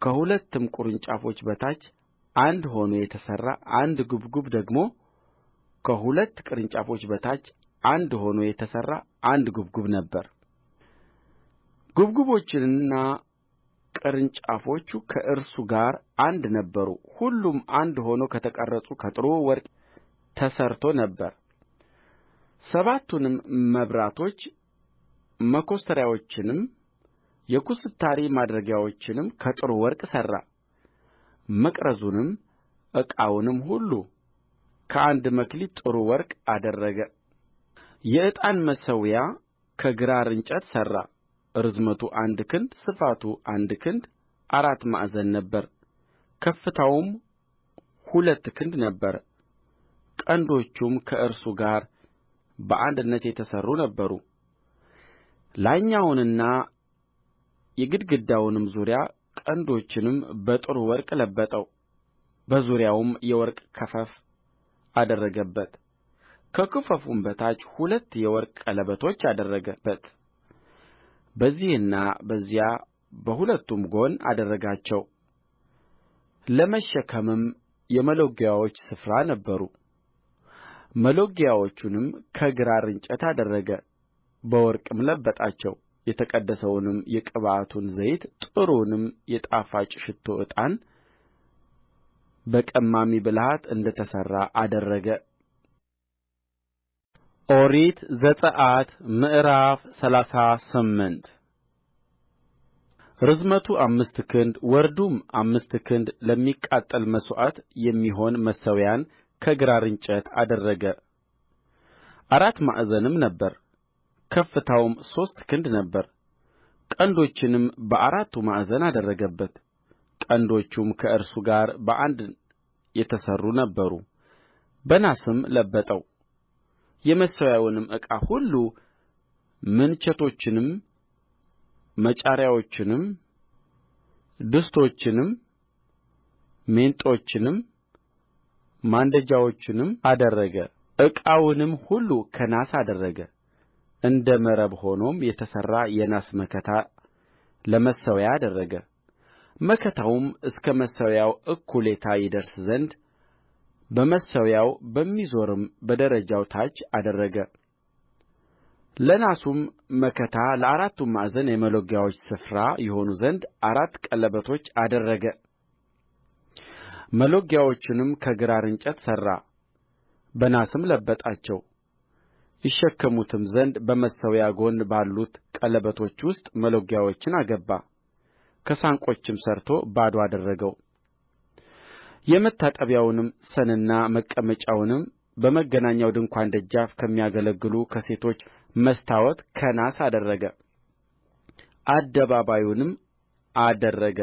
Speaker 2: ከሁለትም ቅርንጫፎች በታች አንድ ሆኖ የተሠራ አንድ ጕብጕብ ደግሞ ከሁለት ቅርንጫፎች በታች አንድ ሆኖ የተሠራ አንድ ጕብጕብ ነበረ ጕብጕቦቹና ቅርንጫፎቹ ከእርሱ ጋር አንድ ነበሩ ሁሉም አንድ ሆኖ ከተቀረጸ ከጥሩ ወርቅ ተሠርቶ ነበር ሰባቱንም መብራቶች መኰስተሪያዎቹንም የኩስታሪ ማድረጊያዎቹንም ከጥሩ ወርቅ ሠራ መቅረዙንም ዕቃውንም ሁሉ ከአንድ መክሊት ጥሩ ወርቅ አደረገ የዕጣን መሠዊያ ከግራር እንጨት ሠራ ርዝመቱ አንድ ክንድ ስፋቱ አንድ ክንድ አራት ማዕዘን ነበረ ከፍታውም ሁለት ክንድ ነበረ ቀንዶቹም ከእርሱ ጋር በአንድነት የተሠሩ ነበሩ ላይኛውንና የግድግዳውንም ዙሪያ ቀንዶቹንም በጥሩ ወርቅ ለበጠው በዙሪያውም የወርቅ ክፈፍ አደረገበት ከክፈፉም በታች ሁለት የወርቅ ቀለበቶች አደረገበት በዚህና በዚያ በሁለቱም ጎን አደረጋቸው ለመሸከምም የመሎጊያዎች ስፍራ ነበሩ መሎጊያዎቹንም ከግራር እንጨት አደረገ በወርቅም ለበጣቸው የተቀደሰውንም የቅብዓቱን ዘይት ጥሩውንም የጣፋጭ ሽቱ ዕጣን በቀማሚ ብልሃት እንደ ተሠራ አደረገ ኦሪት ዘጽአት ምዕራፍ 38 ርዝመቱ አምስት ክንድ ወርዱም አምስት ክንድ ለሚቃጠል መሥዋዕት የሚሆን መሠዊያን ከግራር እንጨት አደረገ አራት ማዕዘንም ነበረ ከፍታውም ሦስት ክንድ ነበረ ቀንዶቹንም በአራቱ ማዕዘን አደረገበት ቀንዶቹም ከእርሱ ጋር በአንድ የተሠሩ ነበሩ በናስም ለበጠው የመሠዊያውንም ዕቃ ሁሉ ምንቸቶቹንም መጫሪያዎቹንም ድስቶቹንም ሜንጦቹንም ማንደጃዎቹንም አደረገ ዕቃውንም ሁሉ ከናስ አደረገ እንደ መረብ ሆኖም የተሠራ የናስ መከታ ለመሠዊያ አደረገ መከታውም እስከ መሠዊያው እኵሌታ ይደርስ ዘንድ በመሠዊያው በሚዞረው በደረጃው ታች አደረገ ለናሱም መከታ ለአራቱ ማዕዘን የመሎጊያዎች ስፍራ ይሆኑ ዘንድ አራት ቀለበቶች አደረገ መሎጊያዎቹንም ከግራር እንጨት ሠራ በናስም ለበጣቸው ይሸከሙትም ዘንድ በመሠዊያው ጎን ባሉት ቀለበቶች ውስጥ መሎጊያዎችን አገባ ከሳንቆችም ሠርቶ ባዶ አደረገው የመታጠቢያውንም ሰንና መቀመጫውንም በመገናኛው ድንኳን ደጃፍ ከሚያገለግሉ ከሴቶች መስተዋት ከናስ አደረገ አደባባዩንም አደረገ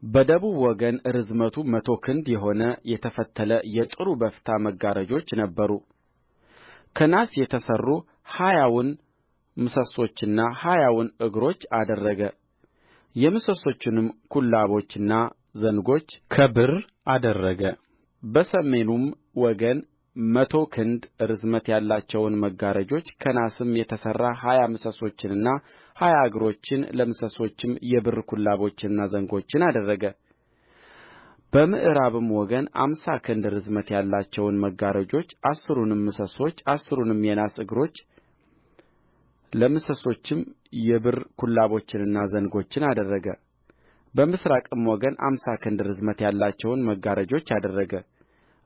Speaker 2: በደቡብ ወገን ርዝመቱ 100 ክንድ የሆነ የተፈተለ የጥሩ በፍታ መጋረጆች ነበሩ ከናስ የተሠሩ 20ውን ምሰሶችና 20ውን እግሮች አደረገ የምሰሶቹንም ኩላቦችና ዘንጎች ከብር አደረገ በሰሜኑም ወገን 100 ክንድ ርዝመት ያላቸውን መጋረጆች ከናስም የተሠራ 20 ምሰሶችንና 20 እግሮችን ለምሰሶችም የብር ኩላቦችንና ዘንጎችን አደረገ በምዕራብም ወገን 50 ክንድ ርዝመት ያላቸውን መጋረጆች አሥሩንም ምሰሶች አሥሩንም የናስ እግሮች ለምሰሶችም የብር ኩላቦችንና ዘንጎችን አደረገ በምሥራቅም ወገን 50 ክንድ ርዝመት ያላቸውን መጋረጆች አደረገ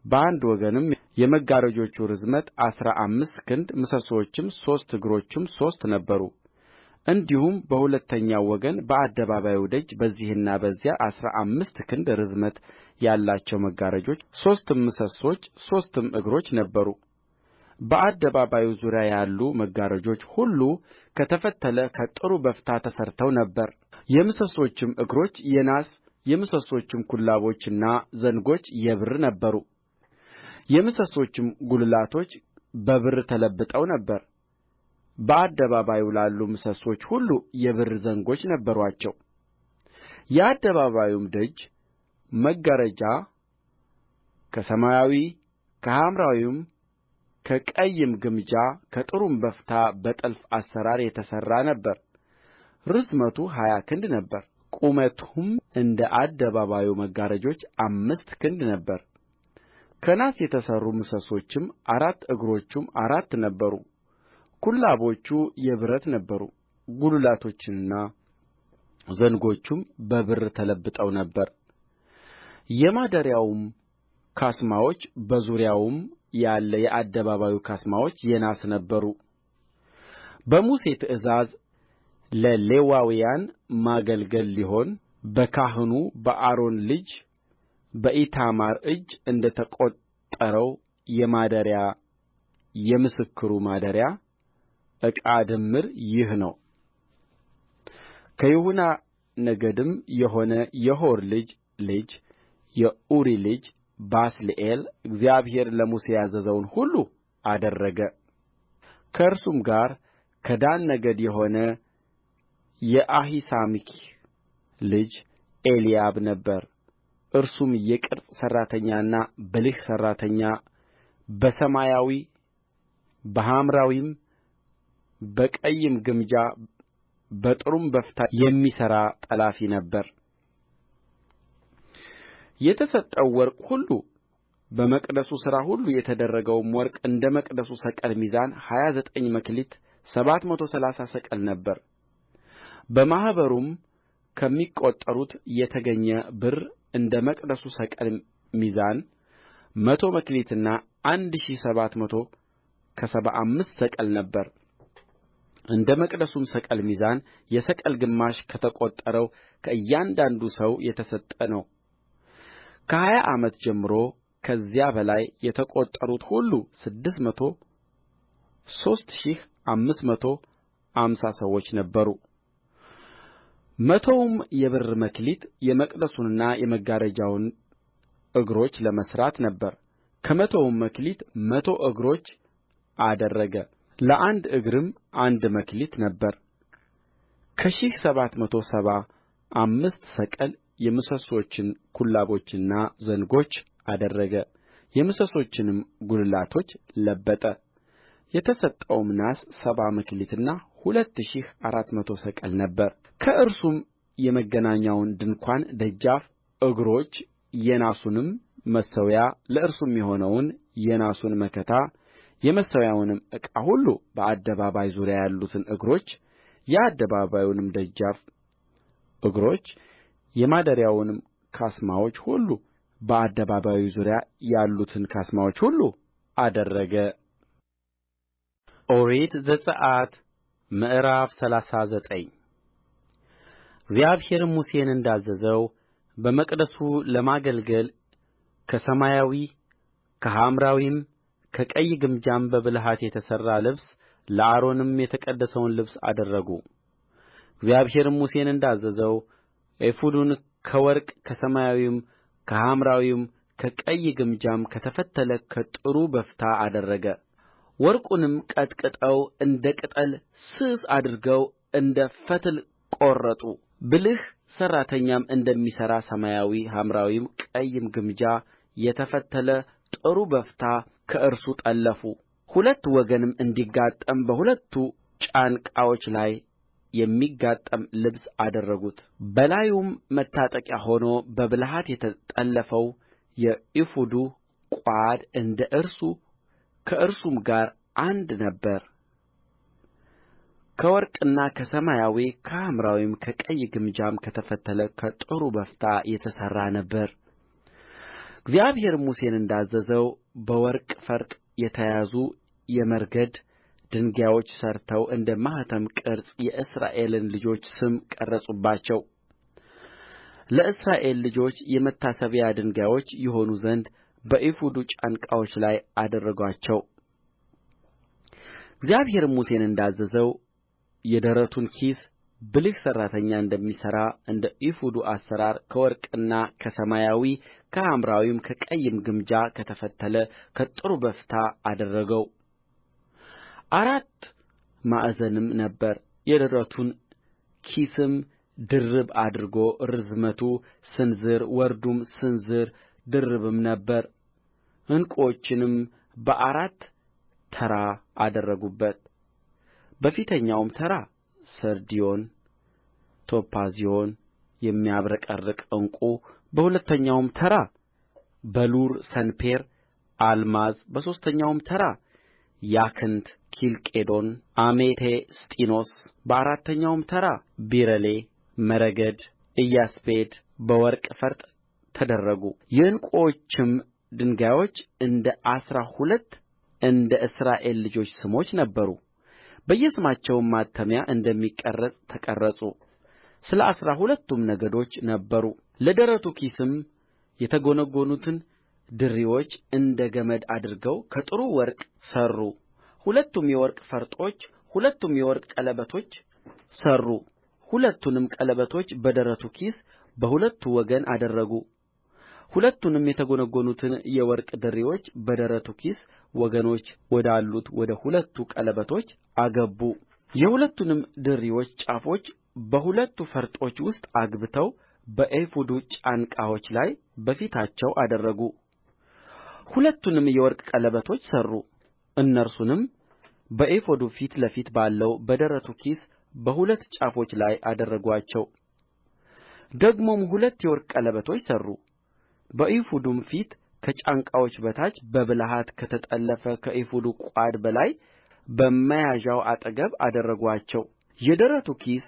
Speaker 2: በአንድ ወገንም የመጋረጆቹ ርዝመት 15 ክንድ ምሰሶቹም ሦስት እግሮቹም ሦስት ነበሩ እንዲሁም በሁለተኛው ወገን በአደባባዩ ደጅ በዚህና በዚያ 15 ክንድ ርዝመት ያላቸው መጋረጆች ሦስትም ምሰሶች ሦስትም እግሮች ነበሩ በአደባባዩ ዙሪያ ያሉ መጋረጆች ሁሉ ከተፈተለ ከጥሩ በፍታ ተሠርተው ነበር የምሰሶቹም እግሮች የናስ የምሰሶቹም ኩላቦችና ዘንጎች የብር ነበሩ የምሰሶቹም ጕልላቶች በብር ተለብጠው ነበር በአደባባዩ ላሉ ምሰሶች ሁሉ የብር ዘንጎች ነበሩአቸው የአደባባዩም ደጅ መጋረጃ ከሰማያዊ ከሐምራዊም ከቀይም ግምጃ ከጥሩም በፍታ በጥልፍ አሠራር የተሠራ ነበረ ርዝመቱ 20 ክንድ ነበረ ቁመቱም እንደ አደባባዩ መጋረጆች 5 ክንድ ነበረ ከናስ የተሠሩ ምሰሶችም 4 እግሮቹም 4 ነበሩ ኩላቦቹ የብረት ነበሩ ጕልላቶቹና ዘንጎቹም በብር ተለብጠው ነበር የማደሪያውም ካስማዎች በዙሪያውም ያለ የአደባባዩ ካስማዎች የናስ ነበሩ በሙሴ ትእዛዝ ለሌዋውያን ማገልገል ሊሆን በካህኑ በአሮን ልጅ በኢታማር እጅ እንደ ተቈጠረው የምስክሩ ማደሪያ ዕቃ ድምር ይህ ነው ከይሁዳ ነገድም የሆነ የሆር ልጅ የኡሪ ልጅ ባስልኤል እግዚአብሔር ለሙሴ ያዘዘውን ሁሉ አደረገ ከእርሱም ጋር ከዳን ነገድ የሆነ የአሂሳሚክ ልጅ ኤልያብ ነበረ እርሱም የቅርጽ ሠራተኛና ብልህ ሠራተኛ በሰማያዊ በሐምራዊም በቀይም ግምጃ በጥሩም በፍታ የሚሠራ ጠላፊ ነበረ የተሰጠው ወርቅ ሁሉ በመቅደሱ ሥራ ሁሉ የተደረገውም ወርቅ እንደ መቅደሱ ሰቅል ሚዛን 29 መክሊት 730 ሰቅል ነበረ በማኅበሩም ከሚቈጠሩት የተገኘ ብር እንደ መቅደሱ ሰቅል ሚዛን 100 መክሊትና 1775 ሰቅል ነበረ እንደ መቅደሱም ሰቅል ሚዛን የሰቅል ግማሽ ከተቈጠረው ከእያንዳንዱ ሰው የተሰጠ ነው ከ20 ዓመት ጀምሮ ከዚያ በላይ የተቈጠሩት ሁሉ 603,550 ሰዎች ነበሩ መቶውም የብር መክሊት የመቅደሱንና የመጋረጃውን እግሮች ለመሥራት ነበረ ከመቶውም መክሊት 100 እግሮች አደረገ ለአንድ እግርም አንድ መክሊት ነበረ ከ1775 ሰቅል የምሰሶቹን ኩላቦችና ዘንጎች አደረገ የምሰሶቹንም ጕልላቶች ለበጠ የተሰጠውም ናስ 70 መክሊትና 2400 ሰቅል ነበረ ከእርሱም የመገናኛውን ድንኳን ደጃፍ እግሮች የናሱንም መሠዊያ ለእርሱም የሆነውን የናሱን መከታ የመሠዊያውንም ዕቃ ሁሉ በአደባባዩ ዙሪያ ያሉትን እግሮች የአደባባዩንም ደጃፍ እግሮች የማደሪያውንም ካስማዎች ሁሉ በአደባባዩ ዙሪያ ያሉትን ካስማዎች ሁሉ አደረገ ኦሪት ዘጽአት ምዕራፍ 39 እግዚአብሔርም ሙሴን እንዳዘዘው በመቅደሱ ለማገልገል ከሰማያዊ ከሐምራዊም ከቀይ ግምጃም በብልሃት የተሠራ ልብስ ለአሮንም የተቀደሰውን ልብስ አደረጉ እግዚአብሔርም ሙሴን እንዳዘዘው ኤፉዱን ከወርቅ ከሰማያዊም ከሐምራዊም ከቀይ ግምጃም ከተፈተለ ከጥሩ በፍታ አደረገ ወርቁንም ቀጥቅጠው እንደ ቅጠል ስስ አድርገው እንደ ፈትል ቈረጡ ብልህ ሠራተኛም እንደሚሠራ ሰማያዊ ሐምራዊም ቀይም ግምጃ የተፈተለ ጥሩ በፍታ ከእርሱ ጠለፉ ሁለት ወገንም እንዲጋጠም በሁለቱ ጫንቃዎች ላይ የሚጋጠም ልብስ አደረጉት በላዩም መታጠቂያ ሆኖ በብልሃት የተጠለፈው የኤፉዱ ቋድ እንደ እርሱ ከእርሱም ጋር አንድ ነበረ ከወርቅና ከሰማያዊ ከሐምራዊም ከቀይ ግምጃም ከተፈተለ ከጥሩ በፍታ የተሠራ ነበረ እግዚአብሔርም ሙሴን እንዳዘዘው በወርቅ ፈርጥ የተያዙ የመረግድ ድንጋዮች ሠርተው እንደ ማኅተም ቅርጽ የእስራኤልን ልጆች ስም ቀረጹባቸው ለእስራኤል ልጆች የመታሰቢያ ድንጋዮች ይሆኑ ዘንድ በኤፉዱ ጫንቃዎች ላይ አደረጓቸው እግዚአብሔርም ሙሴን እንዳዘዘው የደረቱን ኪስ ብልህ ሠራተኛ እንደሚሠራ እንደ ኤፉዱ አሠራር ከወርቅና ከሰማያዊ ከሐምራዊም ከቀይም ግምጃ ከተፈተለ ከጥሩ በፍታ አደረገው 4 ማዕዘንም ነበረ የደረቱን ኪስም
Speaker 1: ድርብ አድርጎ ርዝመቱ ስንዝር ወርዱም ስንዝር ድርብም ነበረ ዕንቍዎቹንም በአራት ተራ አደረጉበት በፊተኛውም ተራ ሰርድዮን ቶጳዝዮን የሚያብረቀርቅ ዕንቍ በሁለተኛውም ተራ በሉር ሰንፔር አልማዝ በሦስተኛውም ተራ ያክንት ኬልቄዶን አሜቴስጢኖስ በአራተኛውም ተራ ቢረሌ መረግድ ኢያስጲድ በወርቅ ፈርጥ ተደረጉ የዕንቍዎቹም ድንጋዮች እንደ 12 እንደ እስራኤል ልጆች ስሞች ነበሩ በየስማቸውም ማተሚያ እንደሚቀረጽ ተቀረጹ ስለ 12ቱም ነገዶች ነበሩ ለደረቱ ኪስም የተጐነጐኑትን ድሪዎች እንደ ገመድ አድርገው ከጥሩ ወርቅ ሠሩ ሁለትም የወርቅ ፈርጦች ሁለትም የወርቅ ቀለበቶች ሠሩ ሁለቱንም ቀለበቶች በደረቱ ኪስ በሁለቱ ወገን አደረጉ ሁለቱንም የተጐነጐኑትን የወርቅ ድሪዎች በደረቱ ኪስ ወገኖች ወዳሉት ወደ ሁለቱ ቀለበቶች አገቡ የሁለቱንም ድሪዎች ጫፎች በሁለቱ ፈርጦች ውስጥ አግብተው በኤፉዱ ጫንቃዎች ላይ በፊታቸው አደረጉ ሁለቱንም የወርቅ ቀለበቶች ሠሩ እነርሱንም በኤፉዱ ፊት ለፊት ባለው በደረቱ ኪስ በሁለት ጫፎች ላይ አደረጉአቸው ደግሞም ሁለት የወርቅ ቀለበቶች ሠሩ በኤፉዱም ፊት ከጫንቃዎች በታች በብልሃት ከተጠለፈ ከኤፉዱ ቋድ በላይ በመያዣው አጠገብ አደረጉአቸው የደረቱ ኪስ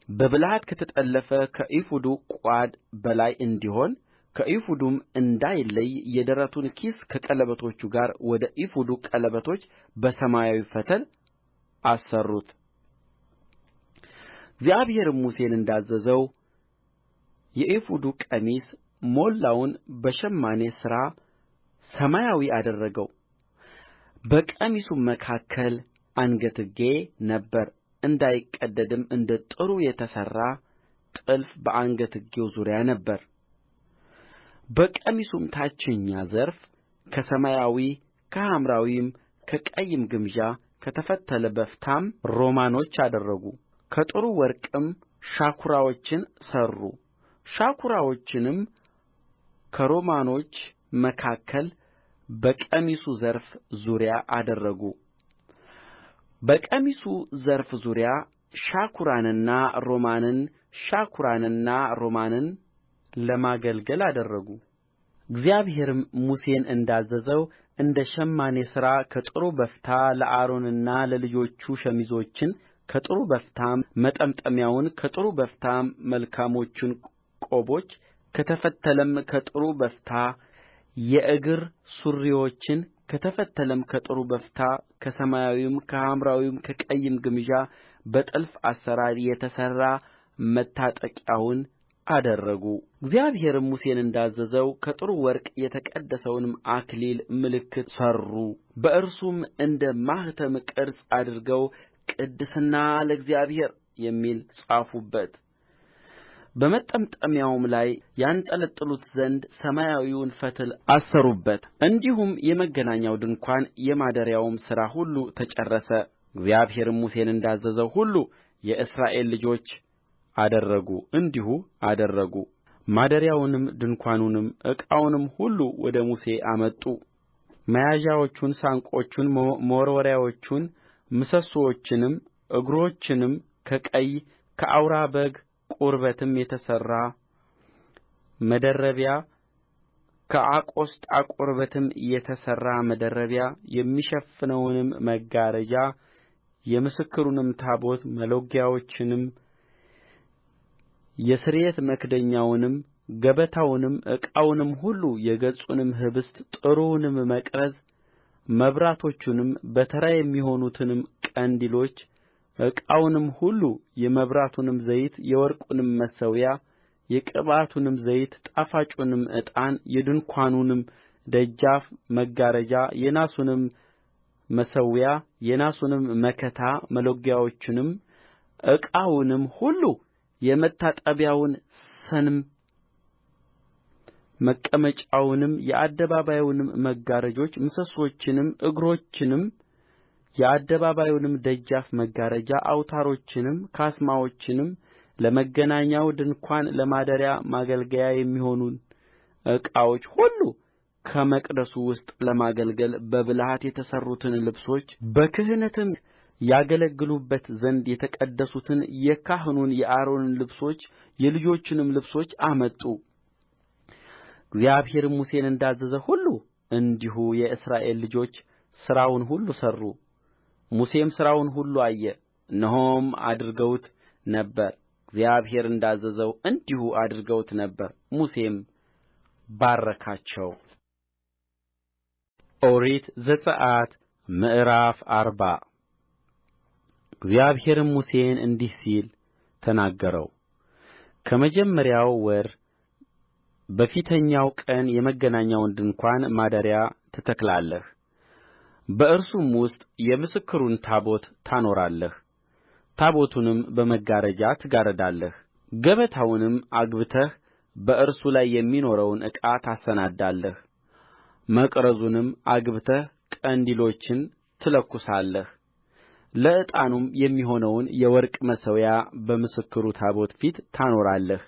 Speaker 1: በብልሃት ከተጠለፈ ከኤፉዱ ቋድ በላይ እንዲሆን ከኤፉዱም እንዳይለይ የደረቱን ኪስ ከቀለበቶቹ ጋር ወደ ኤፉዱ ቀለበቶች በሰማያዊ ፈትል አሰሩት እግዚአብሔርም ሙሴን እንዳዘዘው የኤፉዱ ቀሚስ ሞላውን በሸማኔ ሥራ ሰማያዊ አደረገው በቀሚሱም መካከል አንገትጌ ነበረ እንዳይቀደድም እንደ ጥሩ የተሠራ ጥልፍ በአንገትጌው ዙሪያ ነበረ በቀሚሱም ታችኛ ዘርፍ ከሰማያዊ ከሐምራዊም ከቀይም ግምጃ ከተፈተለ በፍታም ሮማኖች አደረጉ ከጥሩ ወርቅም ሻኵራዎችን ሠሩ ሻኵራዎቹንም ከሮማኖች መካከል በቀሚሱ ዘርፍ ዙሪያ አደረጉ በቀሚሱ ዘርፍ ዙሪያ ሻኵራንና ሮማንን ለማገልገል አደረጉ እግዚአብሔርም ሙሴን እንዳዘዘው እንደ ሸማኔ ሥራ ከጥሩ በፍታ ለአሮንና ለልጆቹ ሸሚዞችን ከጥሩ በፍታም መጠምጠሚያውን ከጥሩ በፍታም መልካሞቹን ቆቦች ከተፈተለም ከጥሩ በፍታ የእግር ሱሪዎችን ከተፈተለም ከጥሩ በፍታ ከሰማያዊም ከሐምራዊም ከቀይም ግምጃ በጥልፍ አሠራር የተሠራ መታጠቂያውን አደረጉ እግዚአብሔርም ሙሴን እንዳዘዘው ከጥሩ ወርቅ የተቀደሰውን አክሊል ምልክት ሠሩ በእርሱም እንደ ማኅተም ቅርጽ አድርገው ቅድስና ለእግዚአብሔር የሚል ጻፉበት በመጠምጠሚያውም ላይ ያንጠለጥሉት ዘንድ ሰማያዊውን ፈትል አሰሩበት እንዲሁም የመገናኛው ድንኳን የማደሪያውም ሥራ ሁሉ ተጨረሰ እግዚአብሔርም ሙሴን እንዳዘዘው ሁሉ የእስራኤል ልጆች አደረጉ እንዲሁ አደረጉ ማደሪያውንም ድንኳኑንም ዕቃውንም ሁሉ ወደ ሙሴ አመጡ መያዣዎቹን ሳንቆቹን መወርወሪያዎቹን ምሰሶቹንም እግሮቹንም ከቀይ ከአውራ በግ ቁርበትም የተሠራ መደረቢያ ከአቆስጣ ቁርበትም የተሠራ መደረቢያ የሚሸፍነውንም መጋረጃ የምስክሩንም ታቦት መሎጊያዎቹንም የስርየት መክደኛውንም ገበታውንም ዕቃውንም ሁሉ የገጹንም ኅብስት ጥሩውንም መቅረዝ መብራቶቹንም በተራ የሚሆኑትንም ቀንዲሎች ዕቃውንም ሁሉ የመብራቱንም ዘይት የወርቁንም መሠዊያ የቅብዓቱንም ዘይት ጣፋጩንም ዕጣን የድንኳኑንም ደጃፍ መጋረጃ የናሱንም መሠዊያ የናሱንም መከታ መሎጊያዎቹንም ዕቃውንም ሁሉ የመታጠቢያውን ሰንም መቀመጫውንም የአደባባዩንም መጋረጆች ምሰሶቹንም እግሮቹንም የአደባባዩንም ደጃፍ መጋረጃ አውታሮቹንም ካስማዎቹንም
Speaker 2: ለመገናኛው ድንኳን ለማደሪያ ማገልገያ የሚሆኑ ዕቃዎች ሁሉ ከመቅደሱ ውስጥ ለማገልገል በብልሃት የተሠሩትን ልብሶች በክህነትም ያገለግሉበት ዘንድ የተቀደሱትን የካህኑን የአሮንን ልብሶች የልጆቹንም ልብሶች አመጡ። እግዚአብሔርም ሙሴን እንዳዘዘ ሁሉ እንዲሁ የእስራኤል ልጆች ሥራውን ሁሉ ሠሩ። ሙሴም ሥራውን ሁሉ አየ፣ እነሆም አድርገውት ነበር። እግዚአብሔር እንዳዘዘው እንዲሁ አድርገውት ነበር። ሙሴም ባረካቸው። ኦሪት ዘጽአት ምዕራፍ 40 እግዚአብሔርም ሙሴን እንዲህ ሲል ተናገረው። ከመጀመሪያው ወር በፊተኛው ቀን የመገናኛውን ድንኳን ማደሪያ ትተክላለህ። በእርሱም ውስጥ የምስክሩን ታቦት ታኖራለህ። ታቦቱንም በመጋረጃ ትጋርዳለህ። ገበታውንም አግብተህ በእርሱ ላይ የሚኖረውን ዕቃ ታሰናዳለህ። መቅረዙንም አግብተህ ቀንዲሎችን ትለኵሳለህ። ለዕጣኑም የሚሆነውን የወርቅ መሠዊያ በምስክሩ ታቦት ፊት ታኖራለህ።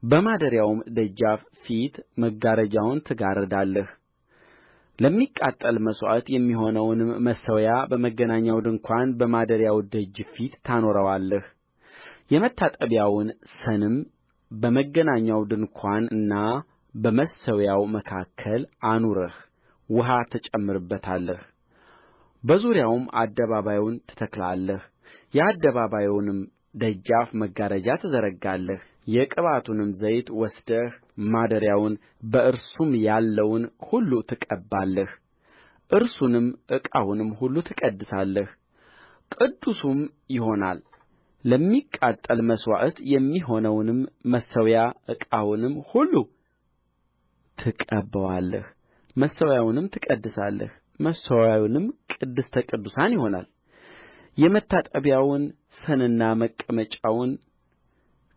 Speaker 2: በማደሪያውም ደጃፍ ፊት መጋረጃውን ትጋርዳለህ። ለሚቃጠል መሥዋዕት የሚሆነውንም መሠዊያ በመገናኛው ድንኳን በማደሪያው ደጅ ፊት ታኖረዋለህ። የመታጠቢያውን ሰንም በመገናኛው ድንኳንና በመሠዊያው መካከል አኑረህ ውኃ ትጨምርበታለህ። በዙሪያውም አደባባዩን ትተክላለህ። የአደባባዩንም ደጃፍ መጋረጃ ትዘረጋለህ። የቅብዓቱንም ዘይት ወስደህ ማደሪያውን በእርሱም ያለውን ሁሉ ትቀባለህ። እርሱንም ዕቃውንም ሁሉ ትቀድሳለህ፣ ቅዱስም ይሆናል። ለሚቃጠል መሥዋዕት የሚሆነውንም መሠዊያ ዕቃውንም ሁሉ ትቀባዋለህ። መሠዊያውንም ትቀድሳለህ፣ መሠዊያውም ቅድስተ ቅዱሳን ይሆናል። የመታጠቢያውን ሰንና መቀመጫውን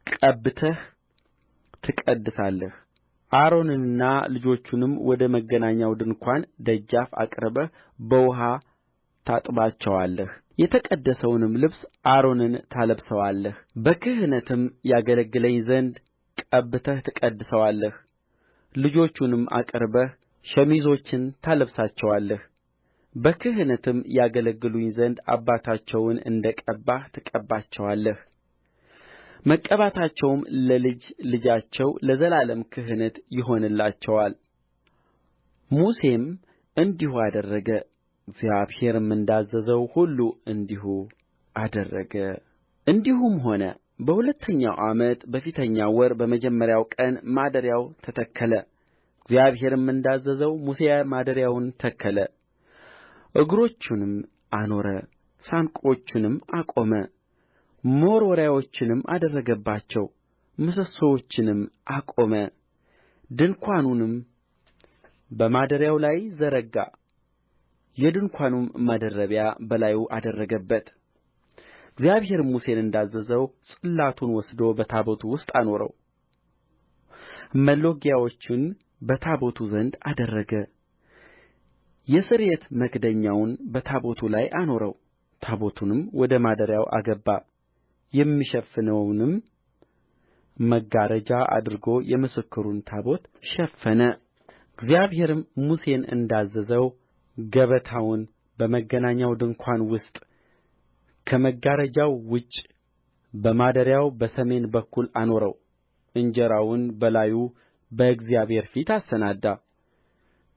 Speaker 2: ቀብተህ ትቀድሳለህ። አሮንንና ልጆቹንም ወደ መገናኛው ድንኳን ደጃፍ አቅርበህ በውኃ ታጥባቸዋለህ። የተቀደሰውንም ልብስ አሮንን ታለብሰዋለህ። በክህነትም ያገለግለኝ ዘንድ ቀብተህ ትቀድሰዋለህ። ልጆቹንም አቅርበህ ሸሚዞችን ታለብሳቸዋለህ። በክህነትም ያገለግሉኝ ዘንድ አባታቸውን እንደ ቀባህ ትቀባቸዋለህ። መቀባታቸውም ለልጅ ልጃቸው ለዘላለም ክህነት ይሆንላቸዋል። ሙሴም እንዲሁ አደረገ፣ እግዚአብሔርም እንዳዘዘው ሁሉ እንዲሁ አደረገ። እንዲሁም ሆነ በሁለተኛው ዓመት በፊተኛው ወር በመጀመሪያው ቀን ማደሪያው ተተከለ። እግዚአብሔርም እንዳዘዘው ሙሴ ማደሪያውን ተከለ። እግሮቹንም አኖረ፣ ሳንቆቹንም አቆመ፣ መወርወሪያዎችንም አደረገባቸው፣ ምሰሶቹንም አቆመ። ድንኳኑንም በማደሪያው ላይ ዘረጋ፣ የድንኳኑም መደረቢያ በላዩ አደረገበት። እግዚአብሔርም ሙሴን እንዳዘዘው ጽላቱን ወስዶ በታቦቱ ውስጥ አኖረው። መሎጊያዎቹን በታቦቱ ዘንድ አደረገ። የስርየት መክደኛውን በታቦቱ ላይ አኖረው። ታቦቱንም ወደ ማደሪያው አገባ። የሚሸፍነውንም መጋረጃ አድርጎ የምስክሩን ታቦት ሸፈነ። እግዚአብሔርም ሙሴን እንዳዘዘው ገበታውን በመገናኛው ድንኳን ውስጥ ከመጋረጃው ውጭ በማደሪያው በሰሜን በኩል አኖረው። እንጀራውን በላዩ በእግዚአብሔር ፊት አሰናዳ።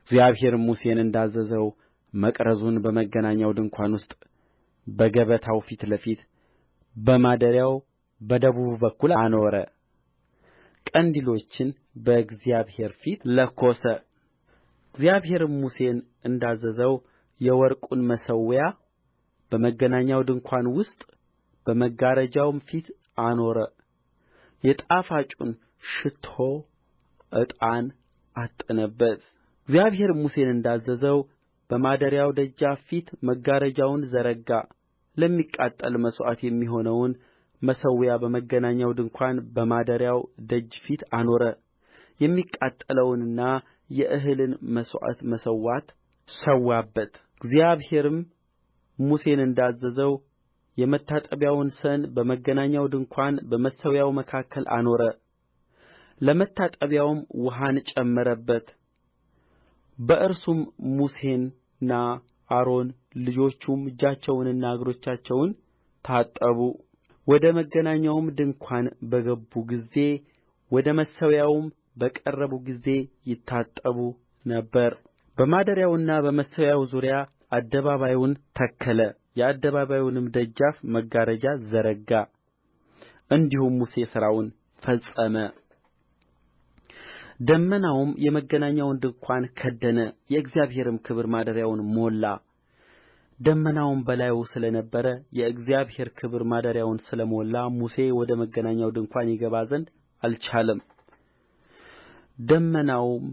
Speaker 2: እግዚአብሔርም ሙሴን እንዳዘዘው መቅረዙን በመገናኛው ድንኳን ውስጥ በገበታው ፊት ለፊት በማደሪያው በደቡብ በኩል አኖረ። ቀንዲሎችን በእግዚአብሔር ፊት ለኰሰ። እግዚአብሔርም ሙሴን እንዳዘዘው የወርቁን መሠዊያ በመገናኛው ድንኳን ውስጥ በመጋረጃው ፊት አኖረ። የጣፋጩን ሽቱ ዕጣን ዐጠነበት። እግዚአብሔርም ሙሴን እንዳዘዘው በማደሪያው ደጃፍ ፊት መጋረጃውን ዘረጋ። ለሚቃጠል መሥዋዕት የሚሆነውን መሠዊያ በመገናኛው ድንኳን በማደሪያው ደጅ ፊት አኖረ። የሚቃጠለውንና የእህልን መሥዋዕት መሠዋት ሠዋበት። እግዚአብሔርም ሙሴን እንዳዘዘው
Speaker 1: የመታጠቢያውን ሰን በመገናኛው ድንኳን በመሠዊያው መካከል አኖረ። ለመታጠቢያውም ውኃን ጨመረበት። በእርሱም ሙሴና አሮን ልጆቹም እጆቻቸውንና እግሮቻቸውን ታጠቡ። ወደ መገናኛውም ድንኳን በገቡ ጊዜ ወደ መሠዊያውም በቀረቡ ጊዜ ይታጠቡ ነበር። በማደሪያውና በመሠዊያው ዙሪያ አደባባዩን ተከለ፣ የአደባባዩንም ደጃፍ መጋረጃ ዘረጋ። እንዲሁም ሙሴ ሥራውን ፈጸመ። ደመናውም የመገናኛውን ድንኳን ከደነ፣ የእግዚአብሔርም ክብር ማደሪያውን ሞላ። ደመናውም በላዩ ስለ ነበረ የእግዚአብሔር ክብር ማደሪያውን ስለ ሞላ ሙሴ ወደ መገናኛው ድንኳን ይገባ ዘንድ አልቻለም። ደመናውም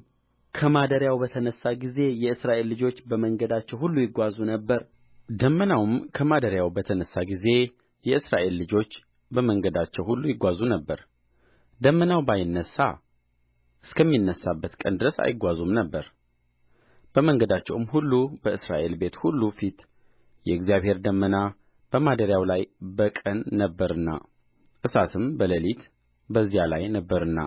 Speaker 1: ከማደሪያው በተነሣ ጊዜ የእስራኤል ልጆች በመንገዳቸው ሁሉ ይጓዙ ነበር። ደመናውም ከማደሪያው በተነሣ ጊዜ የእስራኤል ልጆች በመንገዳቸው ሁሉ ይጓዙ ነበር። ደመናው ባይነሣ እስከሚነሣበት ቀን ድረስ አይጓዙም ነበር። በመንገዳቸውም ሁሉ በእስራኤል ቤት ሁሉ ፊት የእግዚአብሔር ደመና በማደሪያው ላይ በቀን ነበረና እሳትም በሌሊት በዚያ ላይ ነበረና